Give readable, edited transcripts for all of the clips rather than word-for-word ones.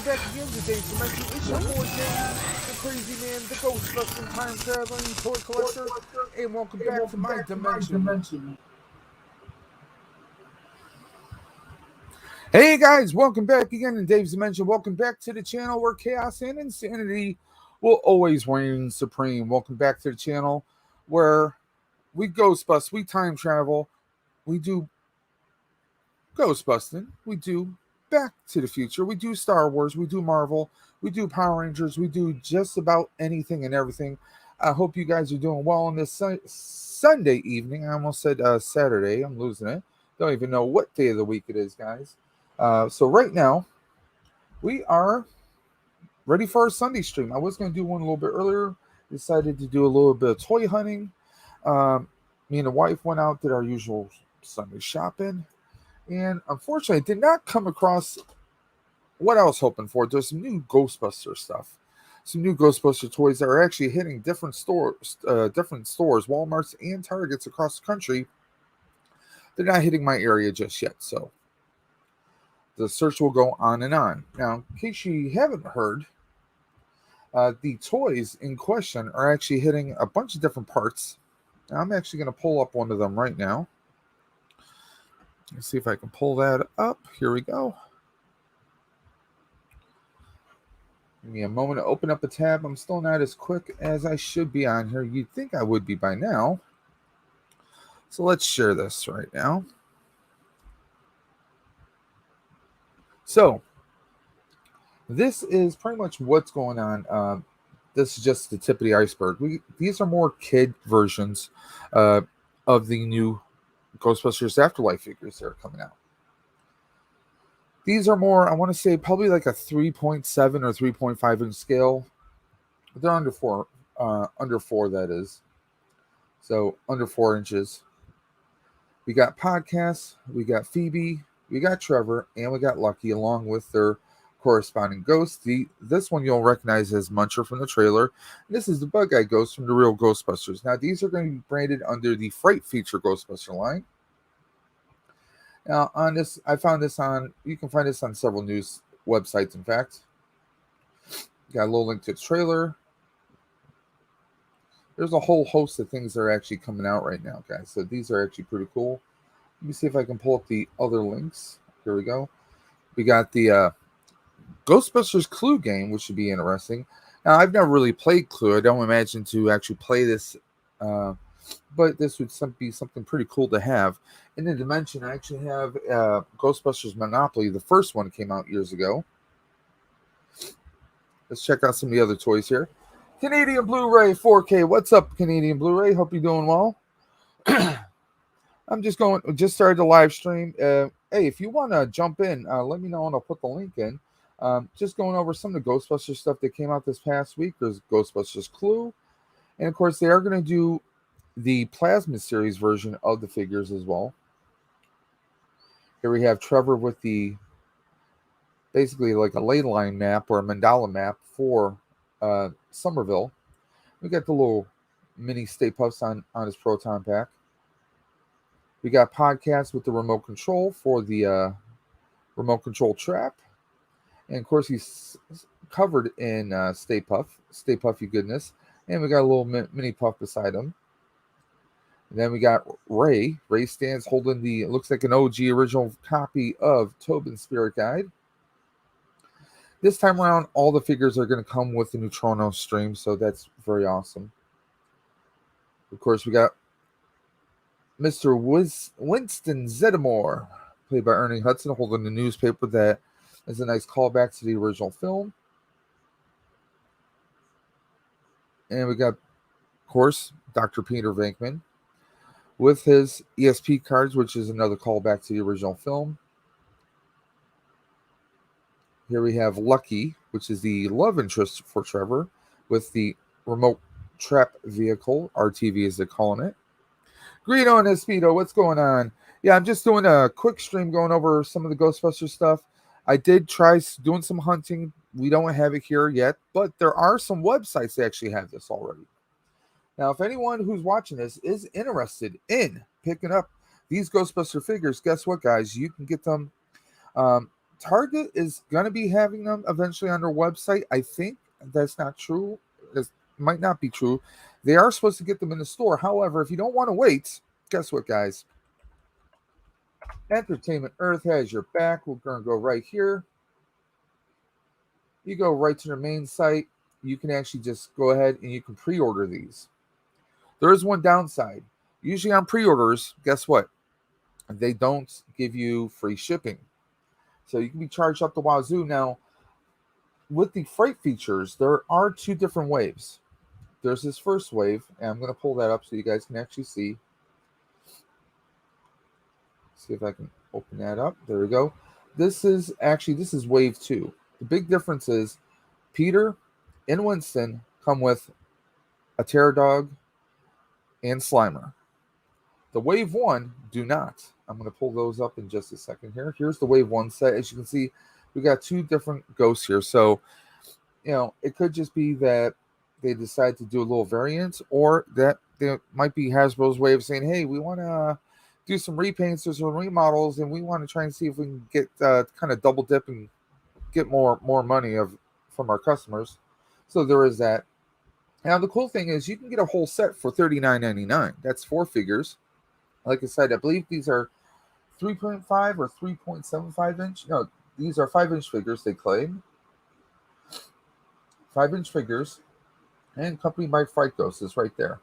back again to Dave's Dimension. It's your boy Dave, the crazy man, the ghost-busting, time-traveling toy collector, and welcome back to my dimension. Hey guys, welcome back again to Dave's Dimension. Welcome back to the channel where chaos and insanity will always reign supreme. Welcome back to the channel where we ghost bust, we time travel, we do ghost busting, we do Back to the Future, we do Star Wars, we do Marvel, we do Power Rangers, we do just about anything and everything. I hope you guys are doing well on this Sunday evening. I almost said Saturday. I'm losing it. Don't even know what day of the week it is, guys. So right now, we are ready for our Sunday stream. I was going to do one a little bit earlier. Decided to do a little bit of toy hunting. Me and the wife went out, did our usual Sunday shopping. And unfortunately, I did not come across what I was hoping for. There's some new Ghostbuster stuff. Some new Ghostbuster toys that are actually hitting different stores, Walmarts and Targets across the country. They're not hitting my area just yet, so the search will go on and on. Now, in case you haven't heard, the toys in question are actually hitting a bunch of different parts. Now, I'm actually going to pull up one of them right now. Let's see if I can pull that up. Here we go. Give me a moment to open up a tab. I'm still not as quick as I should be on here. You'd think I would be by now. So let's share this right now. So this is pretty much what's going on. This is just the tip of the iceberg. These are more kid versions of the new Ghostbusters Afterlife figures that are coming out. These are more, I want to say, probably like a 3.7 or 3.5 inch scale. They're under four, that is. So under 4 inches. We got Podcasts, we got Phoebe, we got Trevor, and we got Lucky, along with their corresponding ghost. This one you'll recognize as Muncher from the trailer. This is the Bug Eye Ghost from the real Ghostbusters. Now, these are going to be branded under the Fright Feature Ghostbuster line. Now, on this, I found this on, you can find this on several news websites, in fact. Got a little link to the trailer. There's a whole host of things that are actually coming out right now, guys. So these are actually pretty cool. Let me see if I can pull up the other links. Here we go. We got the Ghostbusters Clue game, which should be interesting. Now, I've never really played Clue. I don't imagine to actually play this, but this would be something pretty cool to have. In the Dimension, I actually have Ghostbusters Monopoly. The first one came out years ago. Let's check out some of the other toys here. Canadian Blu-ray 4K. What's up, Canadian Blu-ray? Hope you're doing well. I'm just started the live stream. Hey, if you want to jump in, let me know and I'll put the link in. Just going over some of the Ghostbusters stuff that came out this past week. There's Ghostbusters Clue. And, of course, they are going to do the Plasma Series version of the figures as well. Here we have Trevor with basically like a ley line map or a mandala map for Somerville. We got the little mini Stay Puffs on his Proton Pack. We got Podcasts with the remote control for the remote control trap. And, of course, he's covered in Stay Puffy goodness. And we got a little mini puff beside him. And then we got Ray. Ray stands holding looks like an OG original copy of Tobin's Spirit Guide. This time around, all the figures are going to come with the Neutrino stream, so that's very awesome. Of course, we got Mr. Winston Zeddemore, played by Ernie Hudson, holding the newspaper that is a nice callback to the original film. And we got, of course, Dr. Peter Venkman with his ESP cards, which is another callback to the original film. Here we have Lucky, which is the love interest for Trevor, with the remote trap vehicle, RTV as they're calling it. Greedo and Espedo, what's going on? Yeah, I'm just doing a quick stream going over some of the Ghostbusters stuff. I did try doing some hunting. We don't have it here yet, but there are some websites that actually have this already. Now, if anyone who's watching this is interested in picking up these Ghostbuster figures, guess what, guys? You can get them Target is going to be having them eventually on their website. I think that's not true. It might not be true. They are supposed to get them in the store. However, if you don't want to wait, guess what, guys? Entertainment Earth has your back. We're going to go right here. You go right to their main site. You can actually just go ahead and you can pre-order these. There is one downside. Usually on pre-orders, guess what? They don't give you free shipping. So you can be charged up the wazoo. Now, with the freight features, there are two different waves. There's this first wave, and I'm going to pull that up so you guys can actually see. See if I can open that up. There we go. This is wave two. The big difference is Peter and Winston come with a Terror Dog and Slimer. The wave one do not. I'm going to pull those up in just a second here. Here's the wave one set. As you can see, we got two different ghosts here. So, it could just be that they decide to do a little variant, or that there might be Hasbro's way of saying, hey, we want to do some repaints or some remodels, and we want to try and see if we can get kind of double dip and get more money from our customers. So there is that. Now the cool thing is you can get a whole set for $39.99. That's 4 figures. Like I said, I believe these are 3.5 or 3.75 inch. No, these are 5-inch figures, they claim. 5-inch figures, and accompanied by Fright Ghost is right there.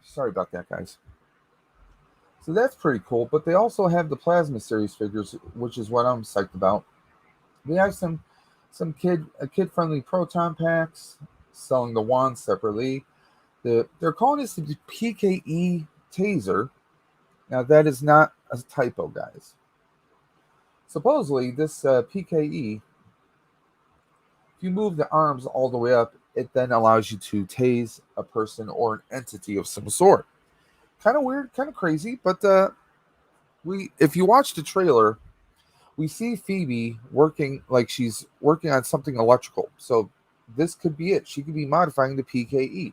Sorry about that, guys. So that's pretty cool. But they also have the Plasma Series figures, which is what I'm psyched about. We have some kid friendly proton packs, selling the wand separately. They're calling this the PKE taser. Now that is not a typo, guys. Supposedly this PKE, if you move the arms all the way up, it then allows you to tase a person or an entity of some sort. Kind of weird, kind of crazy, but if you watch the trailer, we see Phoebe working like she's working on something electrical. So this could be it. She could be modifying the PKE.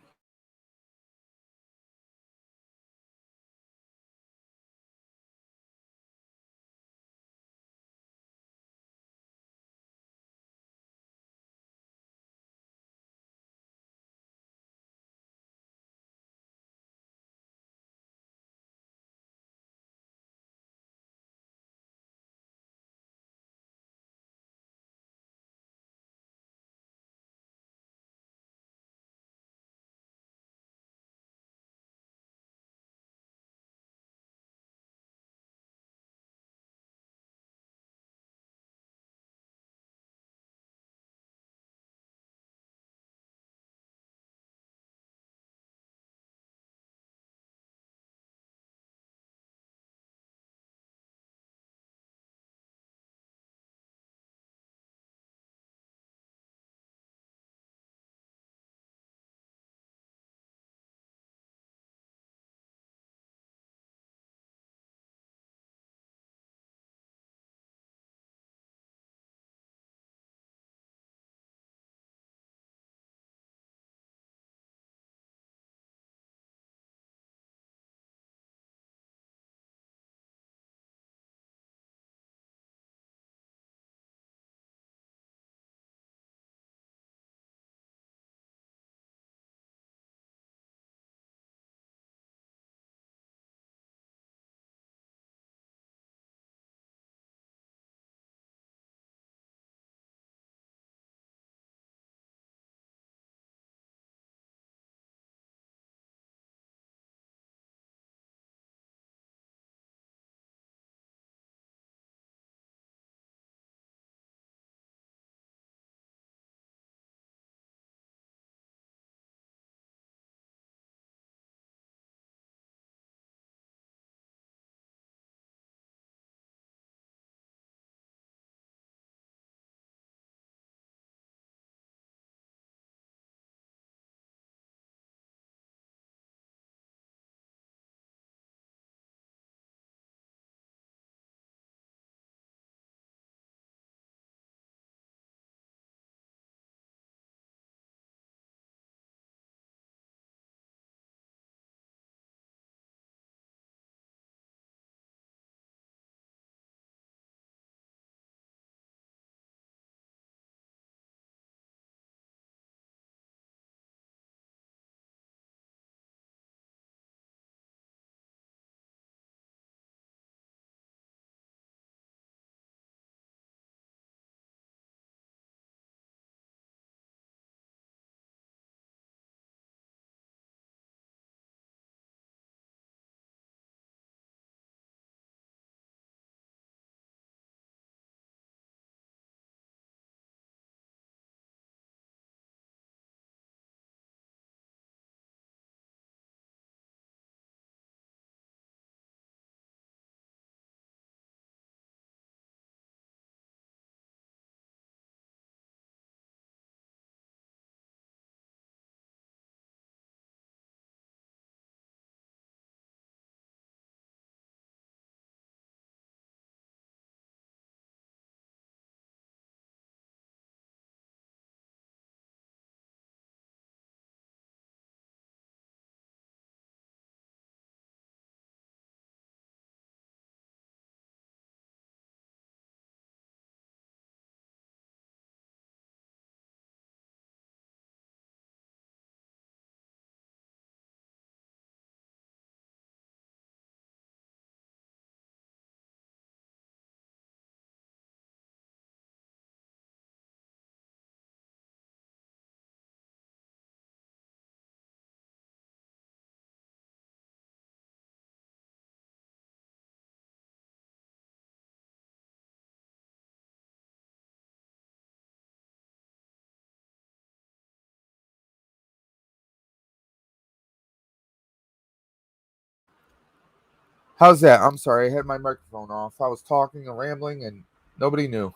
How's that? I'm sorry, I had my microphone off. I was talking and rambling and nobody knew.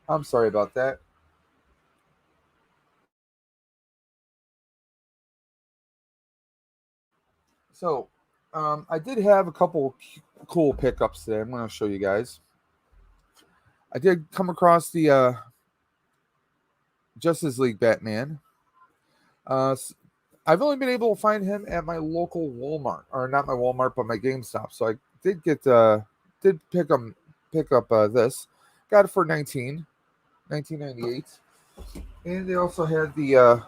I'm sorry about that. So, I did have a couple cool pickups today. I'm going to show you guys. I did come across the Justice League Batman. Uh, s- I've only been able to find him at my local Walmart, or not my Walmart, but my GameStop. So I did did pick up this. Got it for 1998, and they also had the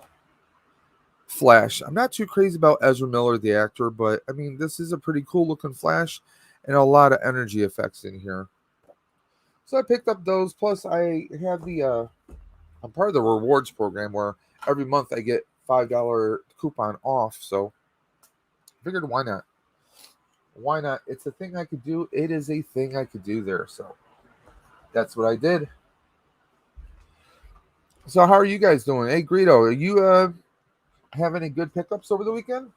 Flash. I'm not too crazy about Ezra Miller, the actor, but I mean, this is a pretty cool looking Flash and a lot of energy effects in here. So I picked up those. Plus, I have I'm part of the rewards program where every month I get $5 coupon off. So I figured, why not? Why not? It's a thing I could do. It is a thing I could do there. So that's what I did. So how are you guys doing? Hey, Greedo, are you have any good pickups over the weekend?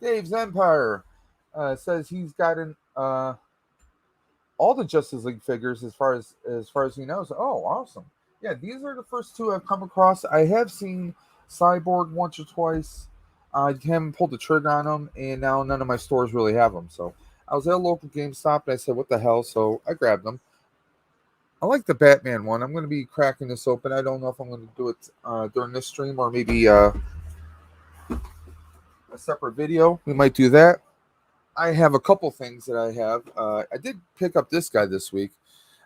Dave's Empire says he's gotten all the Justice League figures as far as he knows. Oh, awesome! Yeah, these are the first two I've come across. I have seen Cyborg once or twice. I haven't pulled the trigger on them, and now none of my stores really have them. So I was at a local GameStop, and I said, "What the hell?" So I grabbed them. I like the Batman one. I'm going to be cracking this open. I don't know if I'm going to do it during this stream or maybe a separate video. We might do that. I have a couple things that I have. I did pick up this guy this week.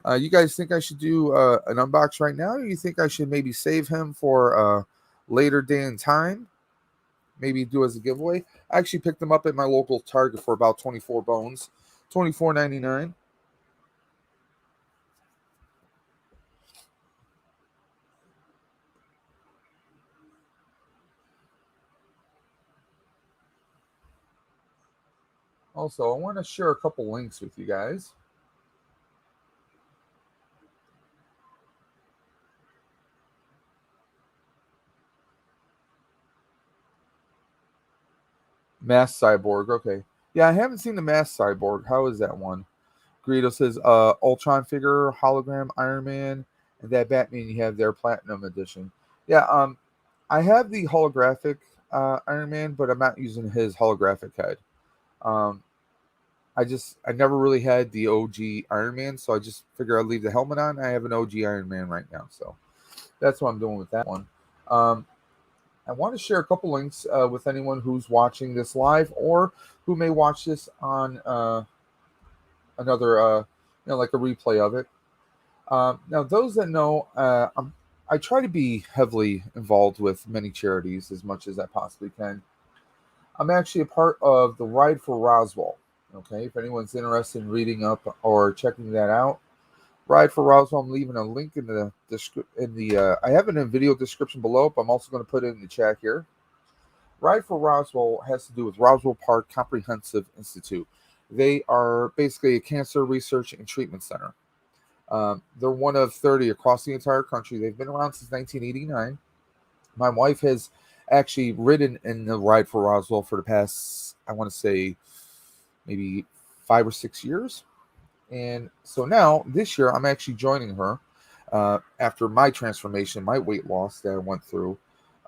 You guys think I should do an unbox right now, or you think I should maybe save him for a later day and time? Maybe do as a giveaway. I actually picked him up at my local Target for about 24 bones, 24.99. Also, I want to share a couple links with you guys. Mass Cyborg. Okay. Yeah, I haven't seen the Mass Cyborg. How is that one? Greedo says Ultron figure, hologram, Iron Man, and that Batman you have there, Platinum Edition. Yeah, I have the holographic Iron Man, but I'm not using his holographic head. Um, I never really had the OG Iron Man, so I just figure I'd leave the helmet on. I have an OG Iron Man right now, so that's what I'm doing with that one. Um, I want to share a couple links with anyone who's watching this live or who may watch this on another, like a replay of it. Now, those that know, I try to be heavily involved with many charities as much as I possibly can. I'm actually a part of the Ride for Roswell. Okay, if anyone's interested in reading up or checking that out, Ride for Roswell. I'm leaving a link in the I have it in video description below, but I'm also going to put it in the chat here. Ride for Roswell has to do with Roswell Park Comprehensive Institute. They are basically a cancer research and treatment center. They're one of 30 across the entire country. They've been around since 1989. My wife has actually ridden in the Ride for Roswell for the past, I want to say, maybe 5 or 6 years. And so now, this year, I'm actually joining her after my transformation, my weight loss that I went through.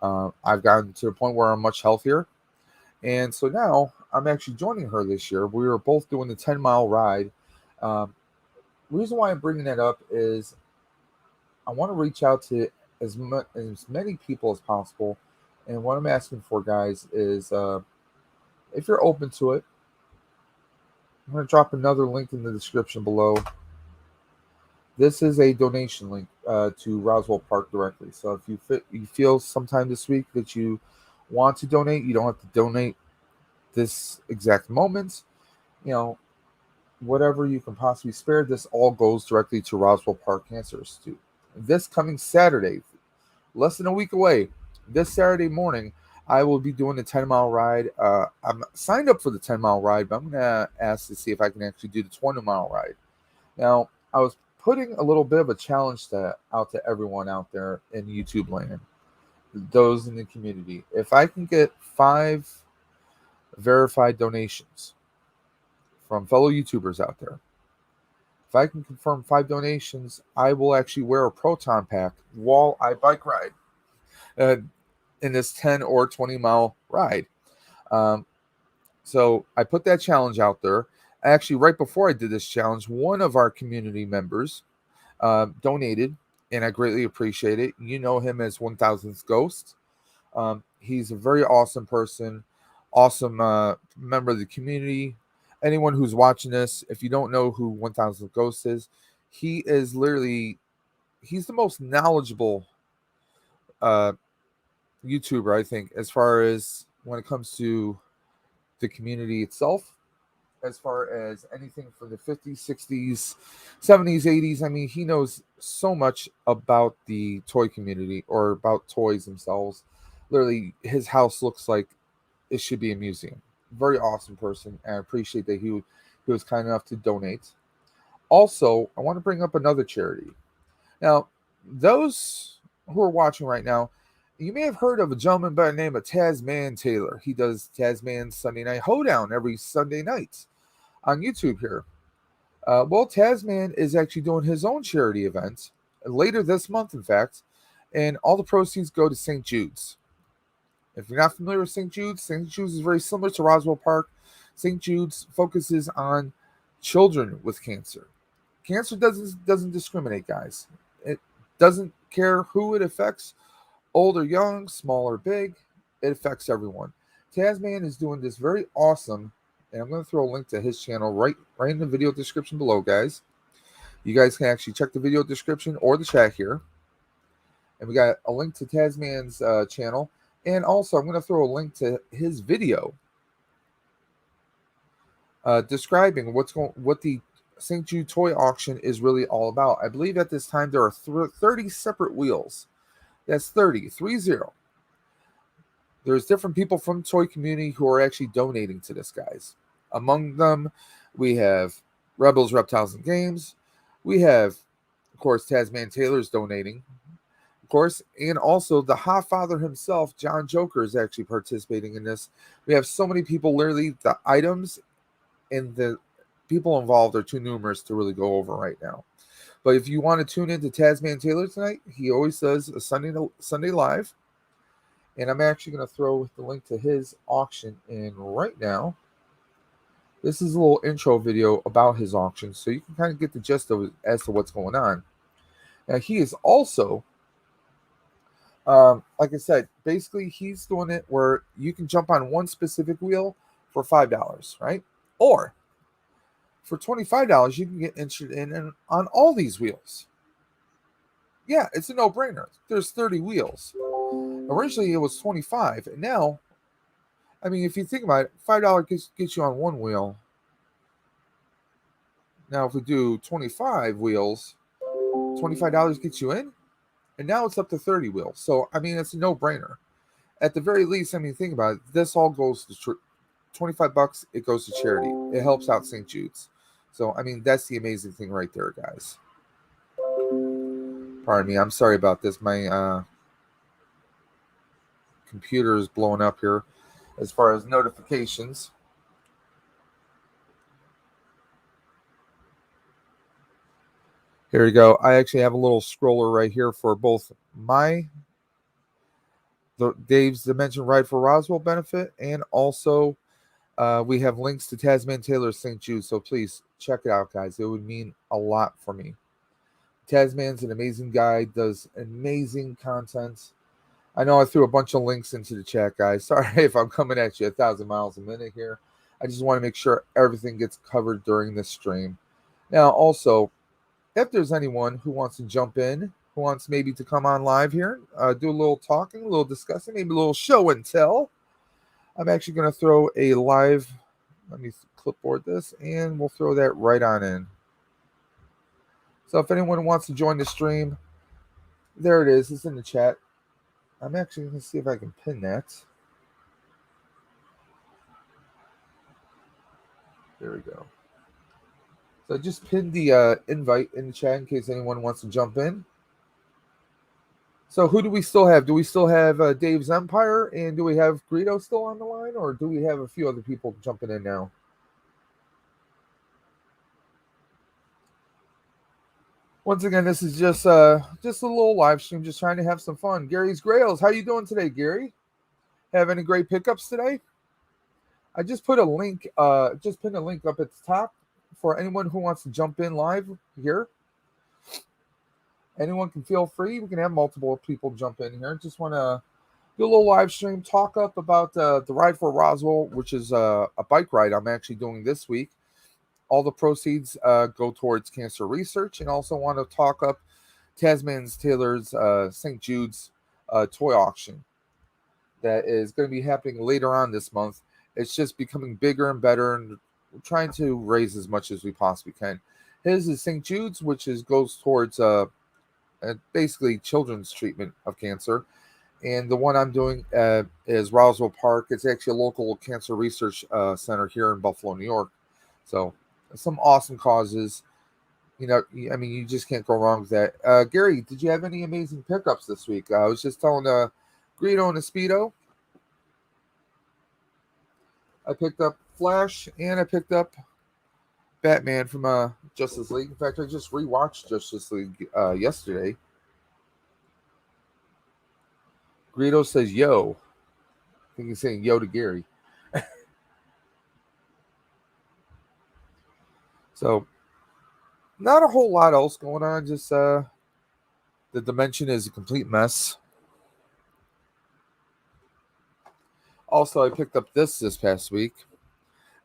I've gotten to the point where I'm much healthier. And so now I'm actually joining her this year. We were both doing the 10-mile ride. Um, reason why I'm bringing that up is I want to reach out to as many people as possible. And what I'm asking for, guys, is if you're open to it, I'm going to drop another link in the description below. This is a donation link to Roswell Park directly. So if you feel sometime this week that you want to donate, you don't have to donate this exact moment. You know, whatever you can possibly spare, this all goes directly to Roswell Park Cancer Institute. This coming Saturday, less than a week away. This Saturday morning, I will be doing the 10-mile ride. I'm signed up for the 10-mile ride, but I'm going to ask to see if I can actually do the 20-mile ride. Now, I was putting a little bit of a challenge out to everyone out there in YouTube land, those in the community. If I can get 5 verified donations from fellow YouTubers out there, if I can confirm 5 donations, I will actually wear a proton pack while I bike ride uh, in this 10 or 20-mile ride. So I put that challenge out there. Actually, right before I did this challenge, one of our community members donated, and I greatly appreciate it. You know him as 1000th Ghost. He's a very awesome person, awesome member of the community. Anyone who's watching this, if you don't know who 1000th Ghost is, he is literally, he's the most knowledgeable YouTuber, I think, as far as when it comes to the community itself, as far as anything from the 50s, 60s, 70s, 80s. I mean, he knows so much about the toy community or about toys themselves. Literally, his house looks like it should be a museum. Very awesome person, and I appreciate that he was kind enough to donate. Also, I want to bring up another charity. Now, those who are watching right now, you may have heard of a gentleman by the name of Tazman Taylor. He does Tazman's Sunday Night Hoedown every Sunday night on YouTube here. Well, Tazman is actually doing his own charity event later this month, in fact, and all the proceeds go to St. Jude's. If you're not familiar with St. Jude's is very similar to Roswell Park. St. Jude's focuses on children with cancer. Cancer doesn't discriminate, guys. It doesn't care who it affects, old or young, small or big. It affects everyone. Tazman is doing this very awesome, and I'm going to throw a link to his channel right in the video description below, guys. You guys can actually check the video description or the chat here. And we got a link to Tazman's channel. And also, I'm going to throw a link to his video describing what the St. Jude toy auction is really all about. I believe at this time there are 30 separate wheels. That's 30. There's different people from the toy community who are actually donating to this, guys. Among them, we have Rebels, Reptiles, and Games. We have, of course, Tazman Taylor's donating. Of course, and also the Hot Father himself, John Joker, is actually participating in this. We have so many people. Literally, the items and the people involved are too numerous to really go over right now. But if you want to tune into Tazman Taylor tonight, he always does a Sunday live, and I'm actually going to throw the link to his auction in right now. This is a little intro video about his auction, so you can kind of get the gist of it as to what's going on. Now, he is also like I said, basically he's doing it where you can jump on one specific wheel for $5, right? Or for $25, you can get interested in on all these wheels. Yeah, it's a no-brainer. There's 30 wheels. Originally, it was 25, and now, I mean, if you think about it, $5 gets you on one wheel. Now, if we do 25 wheels, $25 gets you in. And now it's up to 30 wheels. So, I mean, it's a no-brainer. At the very least, I mean, think about it. This all goes to $25. It goes to charity. It helps out St. Jude's. So, I mean, that's the amazing thing right there, guys. Pardon me. I'm sorry about this. My computer is blowing up here as far as notifications. Here we go. I actually have a little scroller right here for both the Dave's Dimension Ride for Roswell benefit, and also we have links to Tazman Taylor's St. Jude. So please check it out, guys. It would mean a lot for me. Tazman's an amazing guy, does amazing content. I know I threw a bunch of links into the chat, guys. Sorry if I'm coming at you 1,000 miles a minute here. I just want to make sure everything gets covered during this stream. Now, also, if there's anyone who wants to jump in, who wants maybe to come on live here, do a little talking, a little discussing, maybe a little show and tell, I'm actually going to throw a live, let me clipboard this, and we'll throw that right on in. So if anyone wants to join the stream, there it is. It's in the chat. I'm actually going to see if I can pin that. There we go. So I just pinned the invite in the chat in case anyone wants to jump in. So who do we still have? Do we still have Dave's Empire, and do we have Greedo still on the line, or do we have a few other people jumping in now? Once again, this is just a little live stream, just trying to have some fun. Gary's Grails, how you doing today, Gary? Have any great pickups today? I just put a link, just pinned a link up at the top for anyone who wants to jump in live here. Anyone can feel free. We can have multiple people jump in here. Just want to do a little live stream, talk up about the Ride For Roswell, which is a bike ride I'm actually doing this week. All the proceeds go towards cancer research, and also want to talk up Tazman Taylor's St. Jude's toy auction that is going to be happening later on this month. It's just becoming bigger and better, and we're trying to raise as much as we possibly can. His is St. Jude's, which goes towards basically children's treatment of cancer. And the one I'm doing is Roswell Park. It's actually a local cancer research center here in Buffalo, New York. So some awesome causes. You know, I mean, you just can't go wrong with that. Gary, did you have any amazing pickups this week? I was just telling Greedo and Speedo. I picked up Flash, and I picked up Batman from Justice League. In fact, I just rewatched Justice League yesterday. Greedo says, yo. I think he's saying yo to Gary. So, not a whole lot else going on. Just the dimension is a complete mess. Also, I picked up this past week.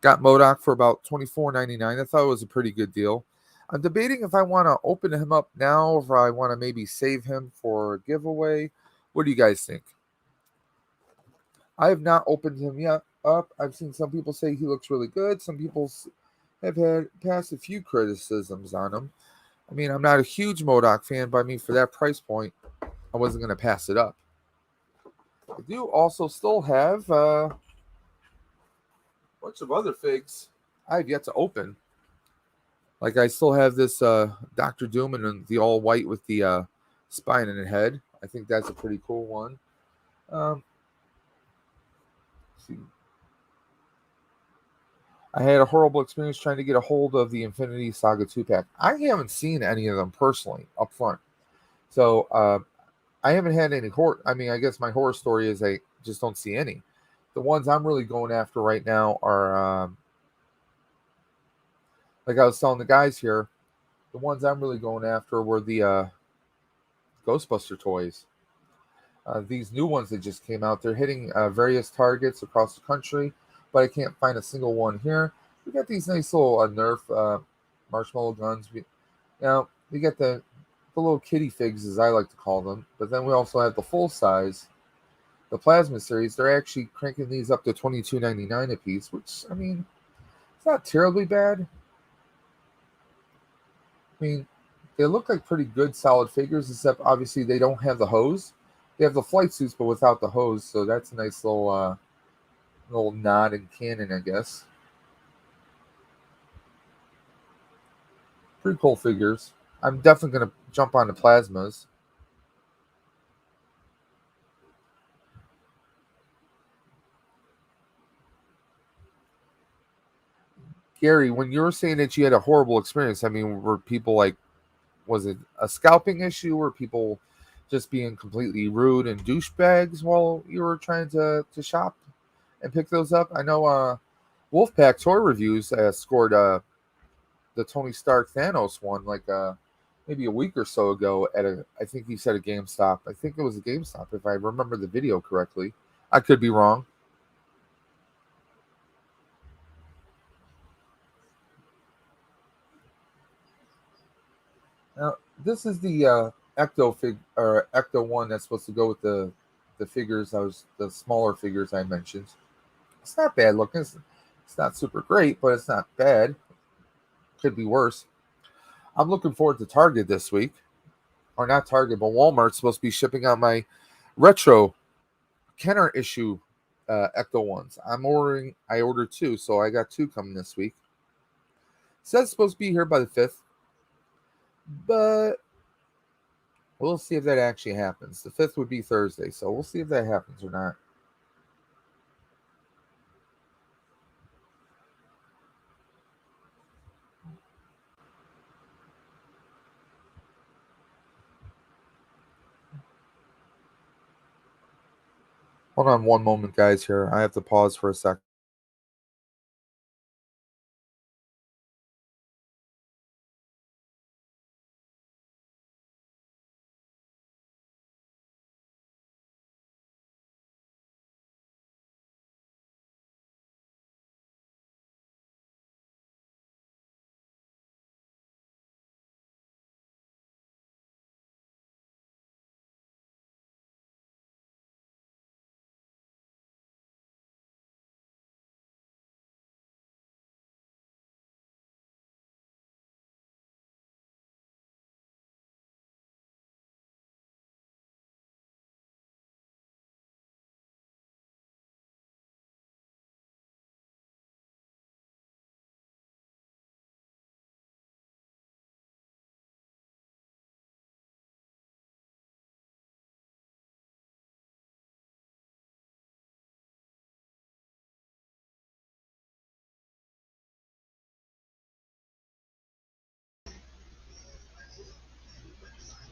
Got MODOK for about $24.99. I thought it was a pretty good deal. I'm debating if I want to open him up now or if I want to maybe save him for a giveaway. What do you guys think? I have not opened him yet up. I've seen some people say he looks really good. Some people have had passed a few criticisms on him. I mean, I'm not a huge MODOK fan, but I mean, for that price point, I wasn't going to pass it up. I do also still have a bunch of other figs I have yet to open. Like, I still have this Dr. Doom and the all white with the spine in the head. I think that's a pretty cool one. Let's see. I had a horrible experience trying to get a hold of the Infinity Saga 2-pack. I haven't seen any of them personally up front. So I haven't had any horror. I mean, I guess my horror story is I just don't see any. The ones I'm really going after right now are, like I was telling the guys here, the ones I'm really going after were the Ghostbuster toys. These new ones that just came out, they're hitting various targets across the country, but I can't find a single one here. We got these nice little Nerf marshmallow guns. We got the little kitty figs, as I like to call them, but then we also have the full size, the plasma series. They're actually cranking these up to $22.99 a piece, which, I mean, it's not terribly bad. I mean, they look like pretty good, solid figures, except obviously they don't have the hose. They have the flight suits, but without the hose, so that's a nice little nod and canon, I guess. Pretty cool figures. I'm definitely going to jump on the plasmas. Gary, when you were saying that you had a horrible experience, I mean, were people like, was it a scalping issue? Were people just being completely rude and douchebags while you were trying to shop and pick those up? I know Wolfpack Toy Reviews scored the Tony Stark Thanos one like maybe a week or so ago at I think he said a GameStop. I think it was a GameStop if I remember the video correctly. I could be wrong. Now, this is the Ecto one that's supposed to go with the figures. The smaller figures I mentioned. It's not bad looking. It's not super great, but it's not bad. Could be worse. I'm looking forward to Target this week, or not Target, but Walmart's supposed to be shipping out my retro Kenner issue Ecto ones. I ordered 2, so I got 2 coming this week. Says it's supposed to be here by the 5th, but we'll see if that actually happens. The 5th would be Thursday, so we'll see if that happens or not. Hold on one moment, guys, here. I have to pause for a sec.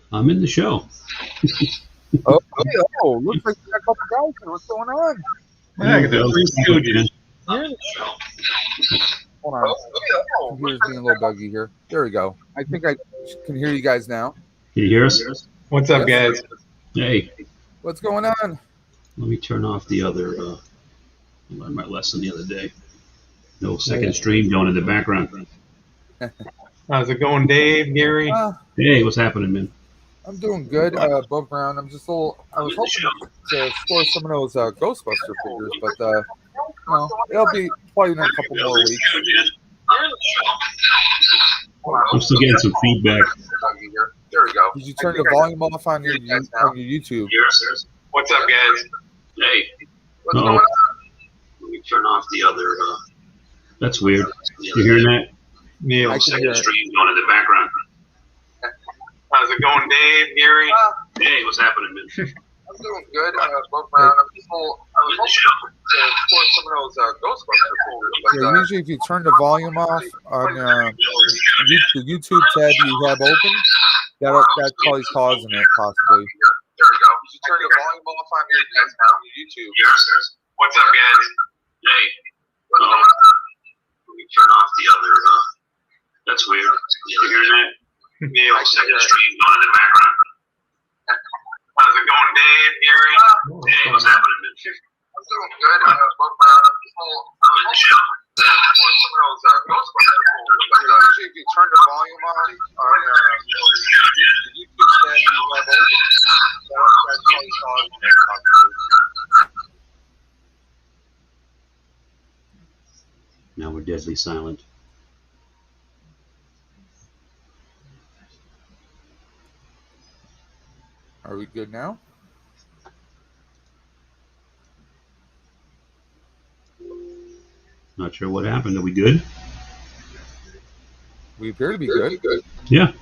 I'm in the show. Looks like we got a couple guys here. What's going on? Yeah, the Three Stooges. Yeah. Hold on. Computer's being a little buggy here. There we go. I think I can hear you guys now. Can you hear us? What's up, guys? Hey. What's going on? Let me turn off the other. I learned my lesson the other day. No second stream going in the background. How's it going, Dave, Gary? Hey, what's happening, man? I'm doing good. Above ground. I'm just a little. I was hoping to score some of those Ghostbuster figures, but it'll be probably in a couple more weeks. I'm still getting some feedback. There we go. Did you turn the volume off on your YouTube? What's up, guys? Hey. What's going on? Let me turn off the other. That's weird. You hearing that? Neil. I can hear it. Stream going in the background. How's it going, Dave, Gary? Hey, what's happening, man? I'm doing good. Above ground. I was hoping to score some of those Ghostbuster figures. Usually, if you turn the volume off on the YouTube tab you have open, that's probably causing it, possibly. There we go. Did you turn the volume off on your YouTube? What's up, guys? Hey. Let me turn off the other. That's weird. You hearing that? Neil. Second stream going in the background. How's it going, Dave, Gary? Hey, what's happening, man? I'm doing good. Above ground. I'm hoping to score some of those Ghostbuster figures. Usually, if you turn the volume off on the YouTube tab you have open, that's probably causing it, possibly. Now we're deadly silent. Are we good now? Not sure what happened. Are we good? We appear to be good. Yeah.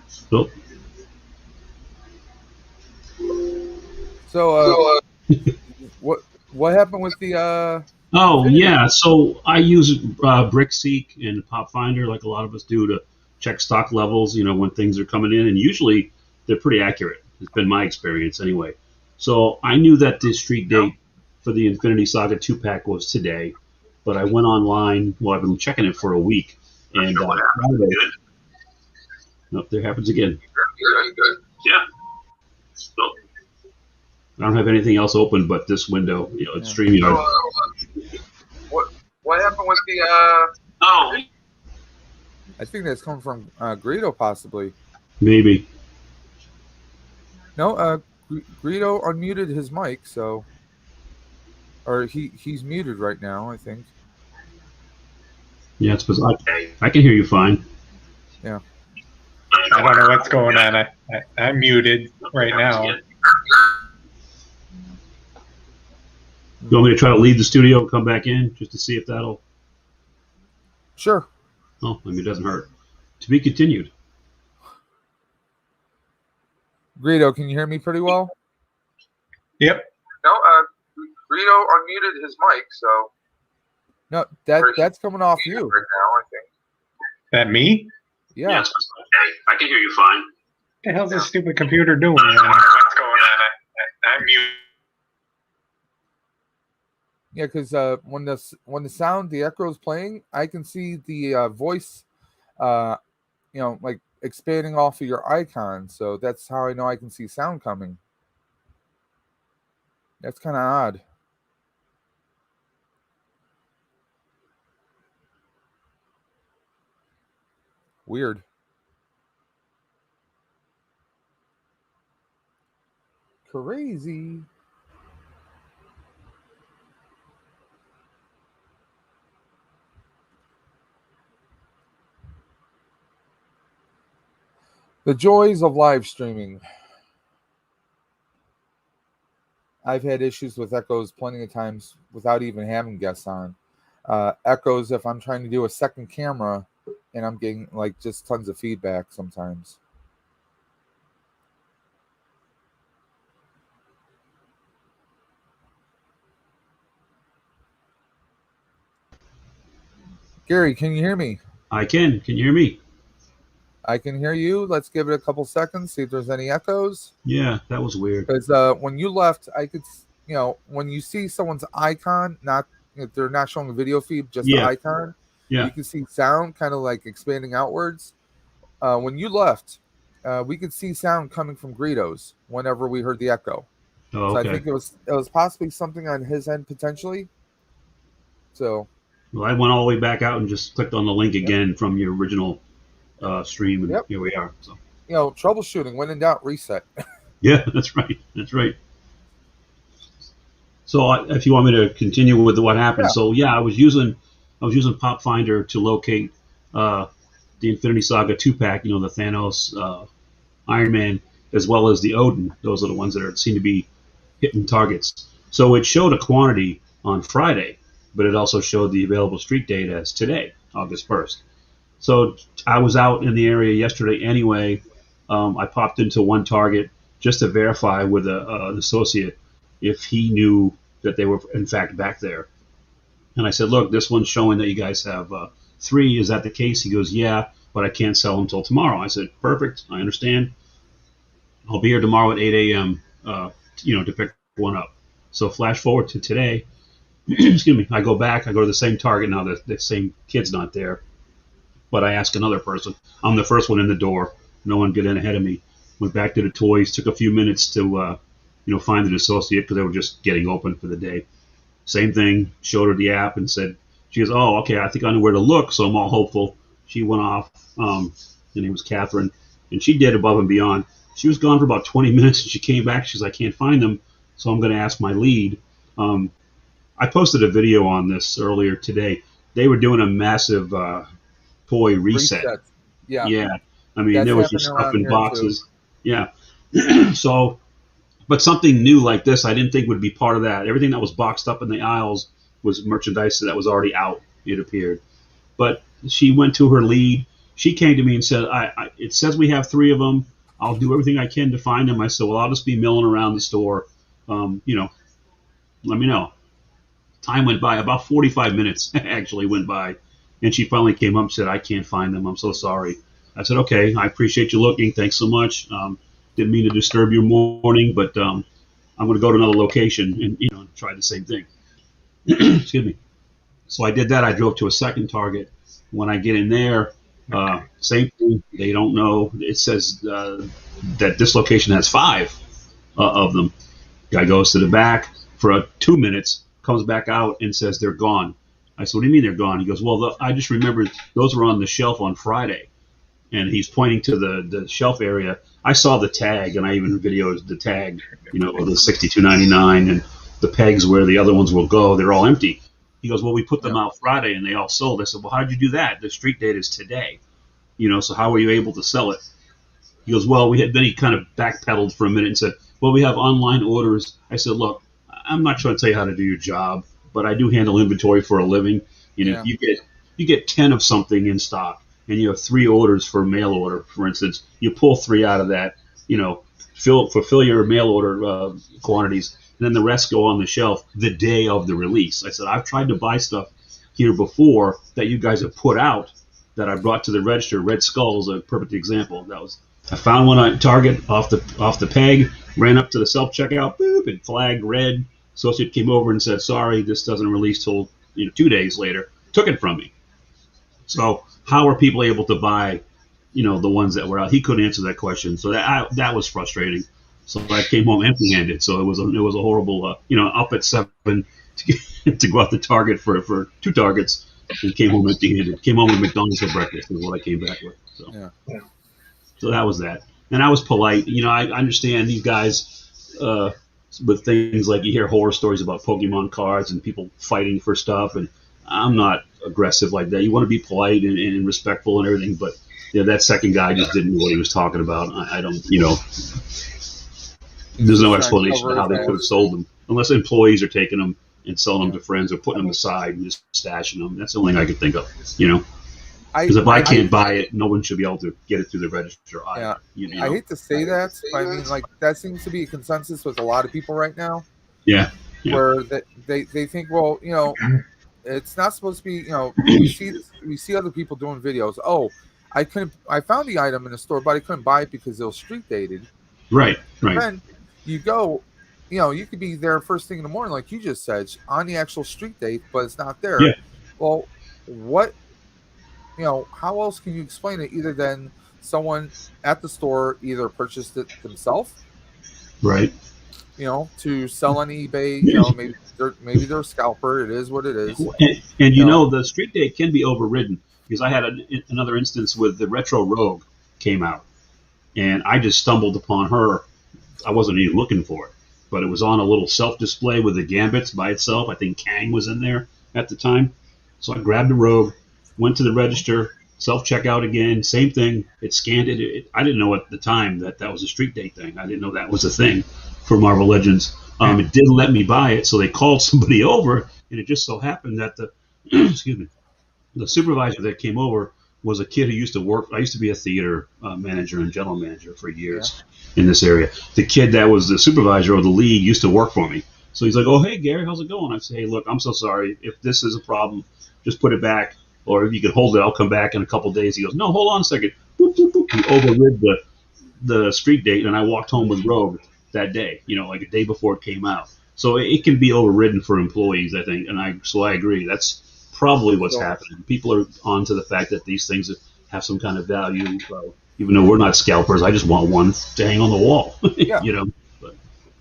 So, what happened with the? Oh yeah. So I use BrickSeek and Pop Finder like a lot of us do to check stock levels. When things are coming in, and usually they're pretty accurate. It's been my experience anyway. So I knew that the street date for the Infinity Saga 2-pack was today, but I went online. Well, I've been checking it for a week, and Friday. Nope, there happens again. Good. Yeah. So, I don't have anything else open but this window. It's StreamYard. What happened with the? Oh. I think that's coming from Greedo, possibly. Maybe. No, Greedo unmuted his mic, or he's muted right now, I think. Yeah, it's because I can hear you fine. Yeah. I don't know what's going on. I'm muted right now. You want me to try to leave the studio and come back in just to see if that'll? Sure. Oh, maybe it doesn't hurt. To be continued. Greedo, can you hear me pretty well? Yep. No, Greedo unmuted his mic, so No, that's coming off you. right now, I think. That me? Yeah. It's okay. I can hear you fine. What the hell's this stupid computer doing? What's going on? I'm mute. Yeah, because when the sound, the echo is playing, I can see the voice, like expanding off of your icon. So that's how I know I can see sound coming. That's kind of odd. Weird. Crazy. The joys of live streaming. I've had issues with echoes plenty of times without even having guests on. Echoes if I'm trying to do a second camera and I'm getting like just tons of feedback sometimes. Gary, can you hear me? I can. Can you hear me? I can hear you. Let's give it a couple seconds, see if there's any echoes. Yeah, that was weird. Because when you left, I could, when you see someone's icon, not if they're not showing a video feed, just the icon, you can see sound kind of like expanding outwards. When you left, we could see sound coming from Greedo's whenever we heard the echo. Oh, so okay. I think it was possibly something on his end potentially. So. Well, I went all the way back out and just clicked on the link again from your original stream, and here we are. So. Troubleshooting, when in doubt, reset. Yeah, that's right. That's right. So if you want me to continue with what happened, I was using Pop Finder to locate the Infinity Saga 2-pack, the Thanos, Iron Man, as well as the Odin. Those are the ones that seem to be hitting targets. So it showed a quantity on Friday, but it also showed the available street date as today, August 1st. So I was out in the area yesterday anyway. I popped into one target just to verify with an associate if he knew that they were in fact back there. And I said, look, this one's showing that you guys have 3. Is that the case? He goes, yeah, but I can't sell them until tomorrow. I said, perfect. I understand. I'll be here tomorrow at 8 a.m., to pick one up. So flash forward to today. Excuse me. I go back. I go to the same target now. The same kid's not there. But I ask another person. I'm the first one in the door. No one got in ahead of me. Went back to the toys. Took a few minutes to, find an associate because they were just getting open for the day. Same thing. Showed her the app and said, she goes, oh, okay, I think I know where to look. So I'm all hopeful. She went off. Her name was Catherine. And she did above and beyond. She was gone for about 20 minutes and she came back. She says, I can't find them. So I'm going to ask my lead. I posted a video on this earlier today. They were doing a massive toy reset. Yeah. I mean, there was just stuff in boxes. Too. Yeah. So, but something new like this, I didn't think would be part of that. Everything that was boxed up in the aisles was merchandise that was already out, it appeared. But she went to her lead. She came to me and said, it says we have 3 of them. I'll do everything I can to find them. I said, well, I'll just be milling around the store. Let me know. Time went by. About 45 minutes actually went by. And she finally came up and said, I can't find them. I'm so sorry. I said, okay, I appreciate you looking. Thanks so much. Didn't mean to disturb your morning, but I'm going to go to another location and try the same thing. Excuse me. So I did that. I drove to a second target. When I get in there, same thing. They don't know. It says that this location has 5 of them. Guy goes to the back for 2 minutes, comes back out and says they're gone. I said, what do you mean they're gone? He goes, well, I just remembered those were on the shelf on Friday. And he's pointing to the shelf area. I saw the tag, and I even videoed the tag, the $62.99 and the pegs where the other ones will go. They're all empty. He goes, well, we put them out Friday, and they all sold. I said, well, how did you do that? The street date is today. So how were you able to sell it? He goes, well, then he kind of backpedaled for a minute and said, well, we have online orders. I said, look, I'm not trying to tell you how to do your job, but I do handle inventory for a living. You know, Yeah. you get 10 of something in stock, and you have 3 orders for mail order, for instance. You pull 3 out of that. You know, fulfill your mail order quantities, and then the rest go on the shelf the day of the release. I said, I've tried to buy stuff here before that you guys have put out that I brought to the register. Red Skull is a perfect example. I found one at Target off the peg, ran up to the self checkout, boop, and flagged red. Associate came over and said, sorry, this doesn't release till 2 days later. Took it from me. So how are people able to buy, the ones that were out? He couldn't answer that question. So that was frustrating. So I came home empty-handed. So it was a horrible, up at 7 to go out to Target for 2 targets, and came home empty-handed. Came home with McDonald's for breakfast is what I came back with. So, Yeah. So that was that. And I was polite. I understand these guys with things like you hear horror stories about Pokemon cards and people fighting for stuff, and I'm not aggressive like that. You want to be polite and respectful and everything, but that second guy just didn't know what he was talking about. I don't, there's no explanation of how they could have sold them, unless employees are taking them and selling them to friends or putting them aside and just stashing them. That's the only thing I could think of, Because if I can't buy it, no one should be able to get it through the register either. Yeah. I hate to say that, but I mean, like, that seems to be a consensus with a lot of people right now. Yeah. Where they think, well, it's not supposed to be, we see other people doing videos. Oh, I found the item in the store, but I couldn't buy it because it was street dated. Right. Then you go, you could be there first thing in the morning, like you just said, on the actual street date, but it's not there. Yeah. Well, what? How else can you explain it either than someone at the store either purchased it themselves, right? To sell on eBay. Maybe they're a scalper. It is what it is. And the street date can be overridden, because I had another instance with the Retro Rogue came out, and I just stumbled upon her. I wasn't even looking for it, but it was on a little self display with the Gambits by itself. I think Kang was in there at the time, so I grabbed the Rogue. Went to the register, self-checkout again, same thing. It scanned it. I didn't know at the time that was a street date thing. I didn't know that was a thing for Marvel Legends. It didn't let me buy it, so they called somebody over, and it just so happened that the supervisor that came over was a kid who used to work. I used to be a theater manager and general manager for years in this area. The kid that was the supervisor of the league used to work for me. So he's like, "Oh, hey, Gary, how's it going?" I say, "Hey, look, I'm so sorry. If this is a problem, just put it back. Or if you can hold it, I'll come back in a couple of days." He goes, "No, hold on a second." Boop, boop, boop. He overrid the street date, and I walked home with Rogue that day, like a day before it came out. So it can be overridden for employees, I think, and I agree. That's probably what's happening. People are onto the fact that these things have some kind of value. Even though we're not scalpers, I just want one to hang on the wall, But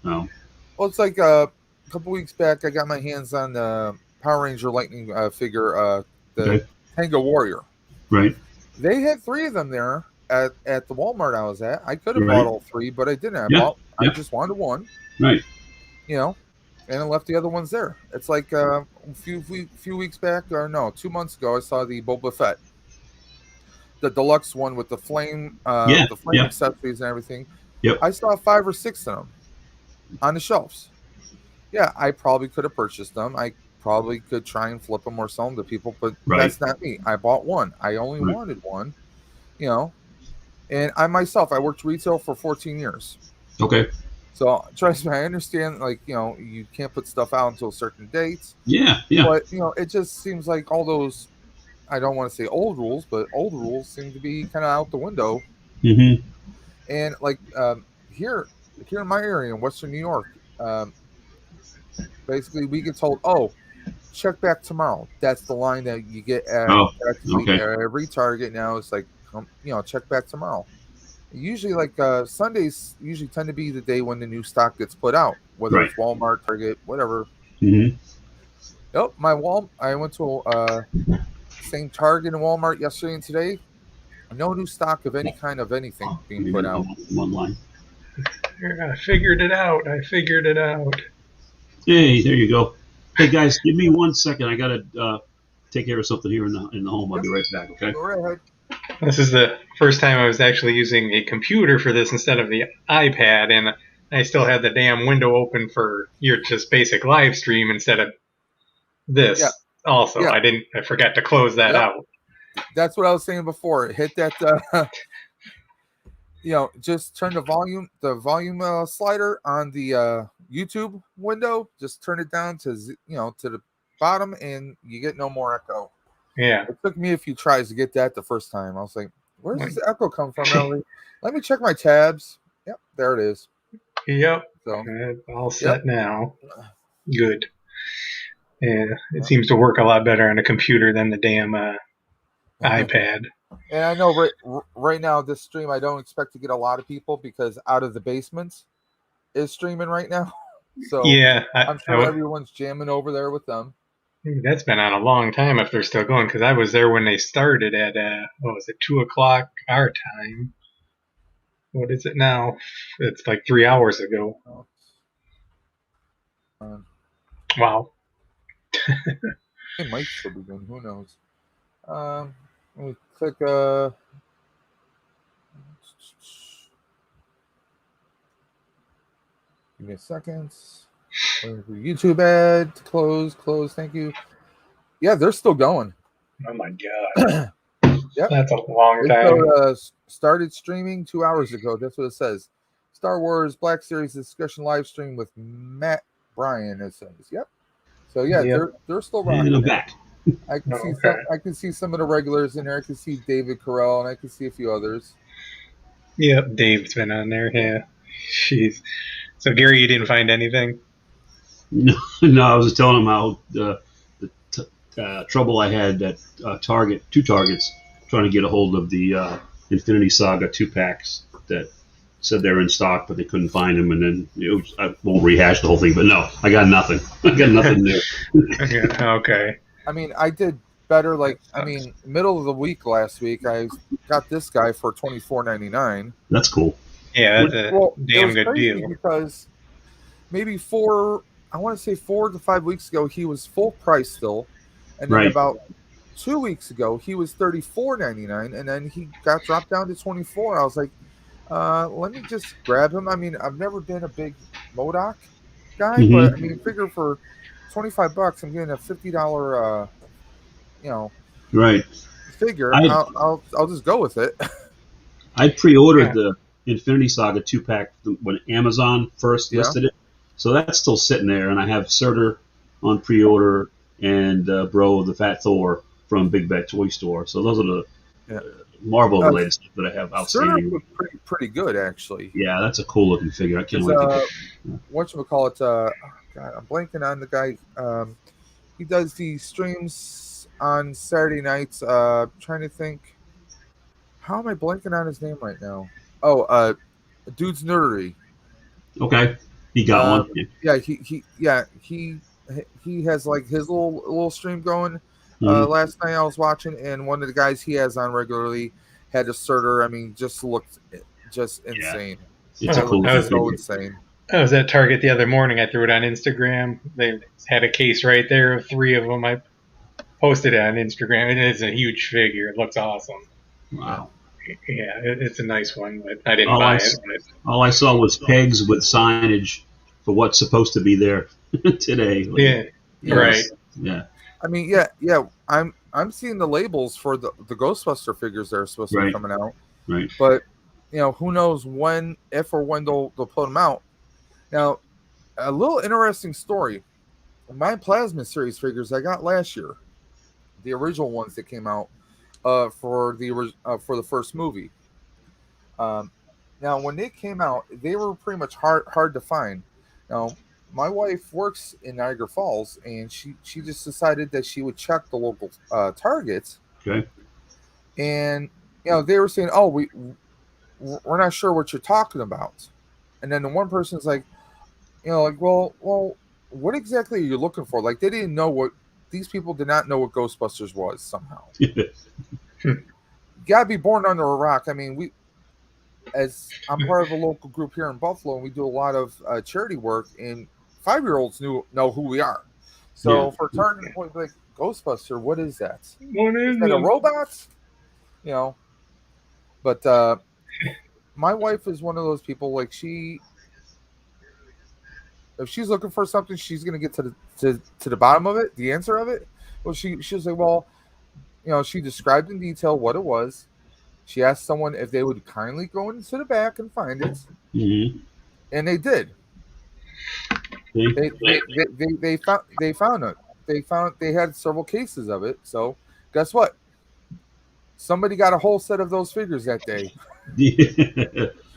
no. Well, it's like a couple weeks back, I got my hands on the Power Ranger Lightning figure, the Tango Warrior. Right. They had 3 of them there at the Walmart I was at. I could have bought all 3, but I didn't. I just wanted one. Right. And I left the other ones there. It's like a few weeks back, or no, 2 months ago, I saw the Boba Fett, the deluxe one with the flame, accessories and everything. Yep. I saw 5 or 6 of them on the shelves. Yeah, I probably could have purchased them. I probably could try and flip them or sell them to people, but that's not me. I bought one. I only wanted one, and I worked retail for 14 years. Okay. So trust me, I understand, you can't put stuff out until certain dates. Yeah. But, it just seems like all those, I don't want to say old rules, but old rules seem to be kind of out the window. Mm-hmm. And here in my area in Western New York, basically we get told, "Oh, check back tomorrow." That's the line that you get at every Target now. It's like, check back tomorrow. Usually, Sundays usually tend to be the day when the new stock gets put out, whether it's Walmart, Target, whatever. Mm-hmm. Yep, I went to same Target and Walmart yesterday and today. No new stock of any kind of anything being put out. One line. I figured it out. Hey, there you go. Hey guys, give me 1 second. I gotta take care of something here in the home. I'll be right back. Okay. Go right ahead. This is the first time I was actually using a computer for this instead of the iPad, and I still had the damn window open for your just basic live stream instead of this. Yeah. Also, Yeah. I forgot to close that Yep. out. That's what I was saying before. Hit that, just turn the volume slider on the YouTube window. Just turn it down to to the bottom, and you get no more echo. Yeah. It took me a few tries to get that the first time. I was like, "Where's this echo come from?" I was like, let me check my tabs. Yep, there it is. Yep. So All set now. Good. Yeah, it seems to work a lot better on a computer than the damn iPad. And I know right now this stream, I don't expect to get a lot of people because Out of the Basements is streaming right now. So yeah, I'm sure everyone's jamming over there with them. That's been on a long time if they're still going, because I was there when they started at, 2 o'clock our time. What is it now? It's like 3 hours ago. Wow. It might still be going. Who knows? Let me click. Give me a second. YouTube ad. Close. Thank you. Yeah, they're still going. Oh my god. Yep. That's a long time. Started streaming 2 hours ago. That's what it says. Star Wars Black Series discussion live stream with Matt Bryan. It says. Yep. So they're still rocking. And I'm back. I can see some of the regulars in there. I can see David Carell, and I can see a few others. Yep, Dave's been on there. Yeah. Jeez. So Gary, you didn't find anything? No, I was just telling him how the trouble I had at two Targets, trying to get a hold of the Infinity Saga 2-packs that said they were in stock, but they couldn't find them. And then I won't rehash the whole thing, but no, I got nothing. I got nothing there. Okay. I mean, I did better. Middle of the week last week, I got this guy for $24.99. That's cool. Yeah, that's a damn good deal. Because maybe 4 to 5 weeks ago, he was full price still. And then about 2 weeks ago, he was $34.99. And then he got dropped down to $24. I was like, let me just grab him. I mean, I've never been a big MODOK guy, but I mean, figure for $25, I'm getting a $50, figure. I'll just go with it. I pre-ordered the Infinity Saga 2-pack when Amazon first listed it, so that's still sitting there. And I have Surtur on pre-order and Bro the Fat Thor from Big Bad Toy Store. So those are the Marvel-related stuff that I have outstanding. Surtur was pretty good, actually. Yeah, that's a cool-looking figure. I can't wait to get it. Whatchamacallit, God, I'm blanking on the guy. He does the streams on Saturday nights. Trying to think. How am I blanking on his name right now? Oh, Dude's Nerdery. Okay, he got one. Yeah, he has like his little stream going. Last night I was watching, and one of the guys he has on regularly had a Surtur. I mean, just looked insane. It's cool. So insane. I was at Target the other morning. I threw it on Instagram. They had a case right there of 3 of them. I posted it on Instagram. It is a huge figure. It looks awesome. Wow. Yeah, it's a nice one, but I didn't buy it. All I saw was pegs with signage for what's supposed to be there today. Right. Yeah. I mean, yeah. I'm seeing the labels for the Ghostbuster figures that are supposed to be coming out. Right. But who knows if or when they'll put them out. Now, a little interesting story. My Plasma series figures I got last year, the original ones that came out for the first movie. Now, when they came out, they were pretty much hard to find. Now, my wife works in Niagara Falls, and she just decided that she would check the local Targets. Okay. And they were saying, "Oh, we're not sure what you're talking about." And then the one person's like, well, what exactly are you looking for? Like, they didn't know these people did not know what Ghostbusters was somehow. You gotta be born under a rock. I mean, I'm part of a local group here in Buffalo, and we do a lot of charity work, and 5-year-olds know who we are. So for Target, like Ghostbuster, what is that? What is that? A robot? But my wife is one of those people. Like, she if she's looking for something, she's gonna get to the bottom of it, the answer of it. Well, she was like, well, she described in detail what it was. She asked someone if they would kindly go into the back and find it, Mm-hmm. and they did. They found it. They had several cases of it. So guess what? Somebody got a whole set of those figures that day.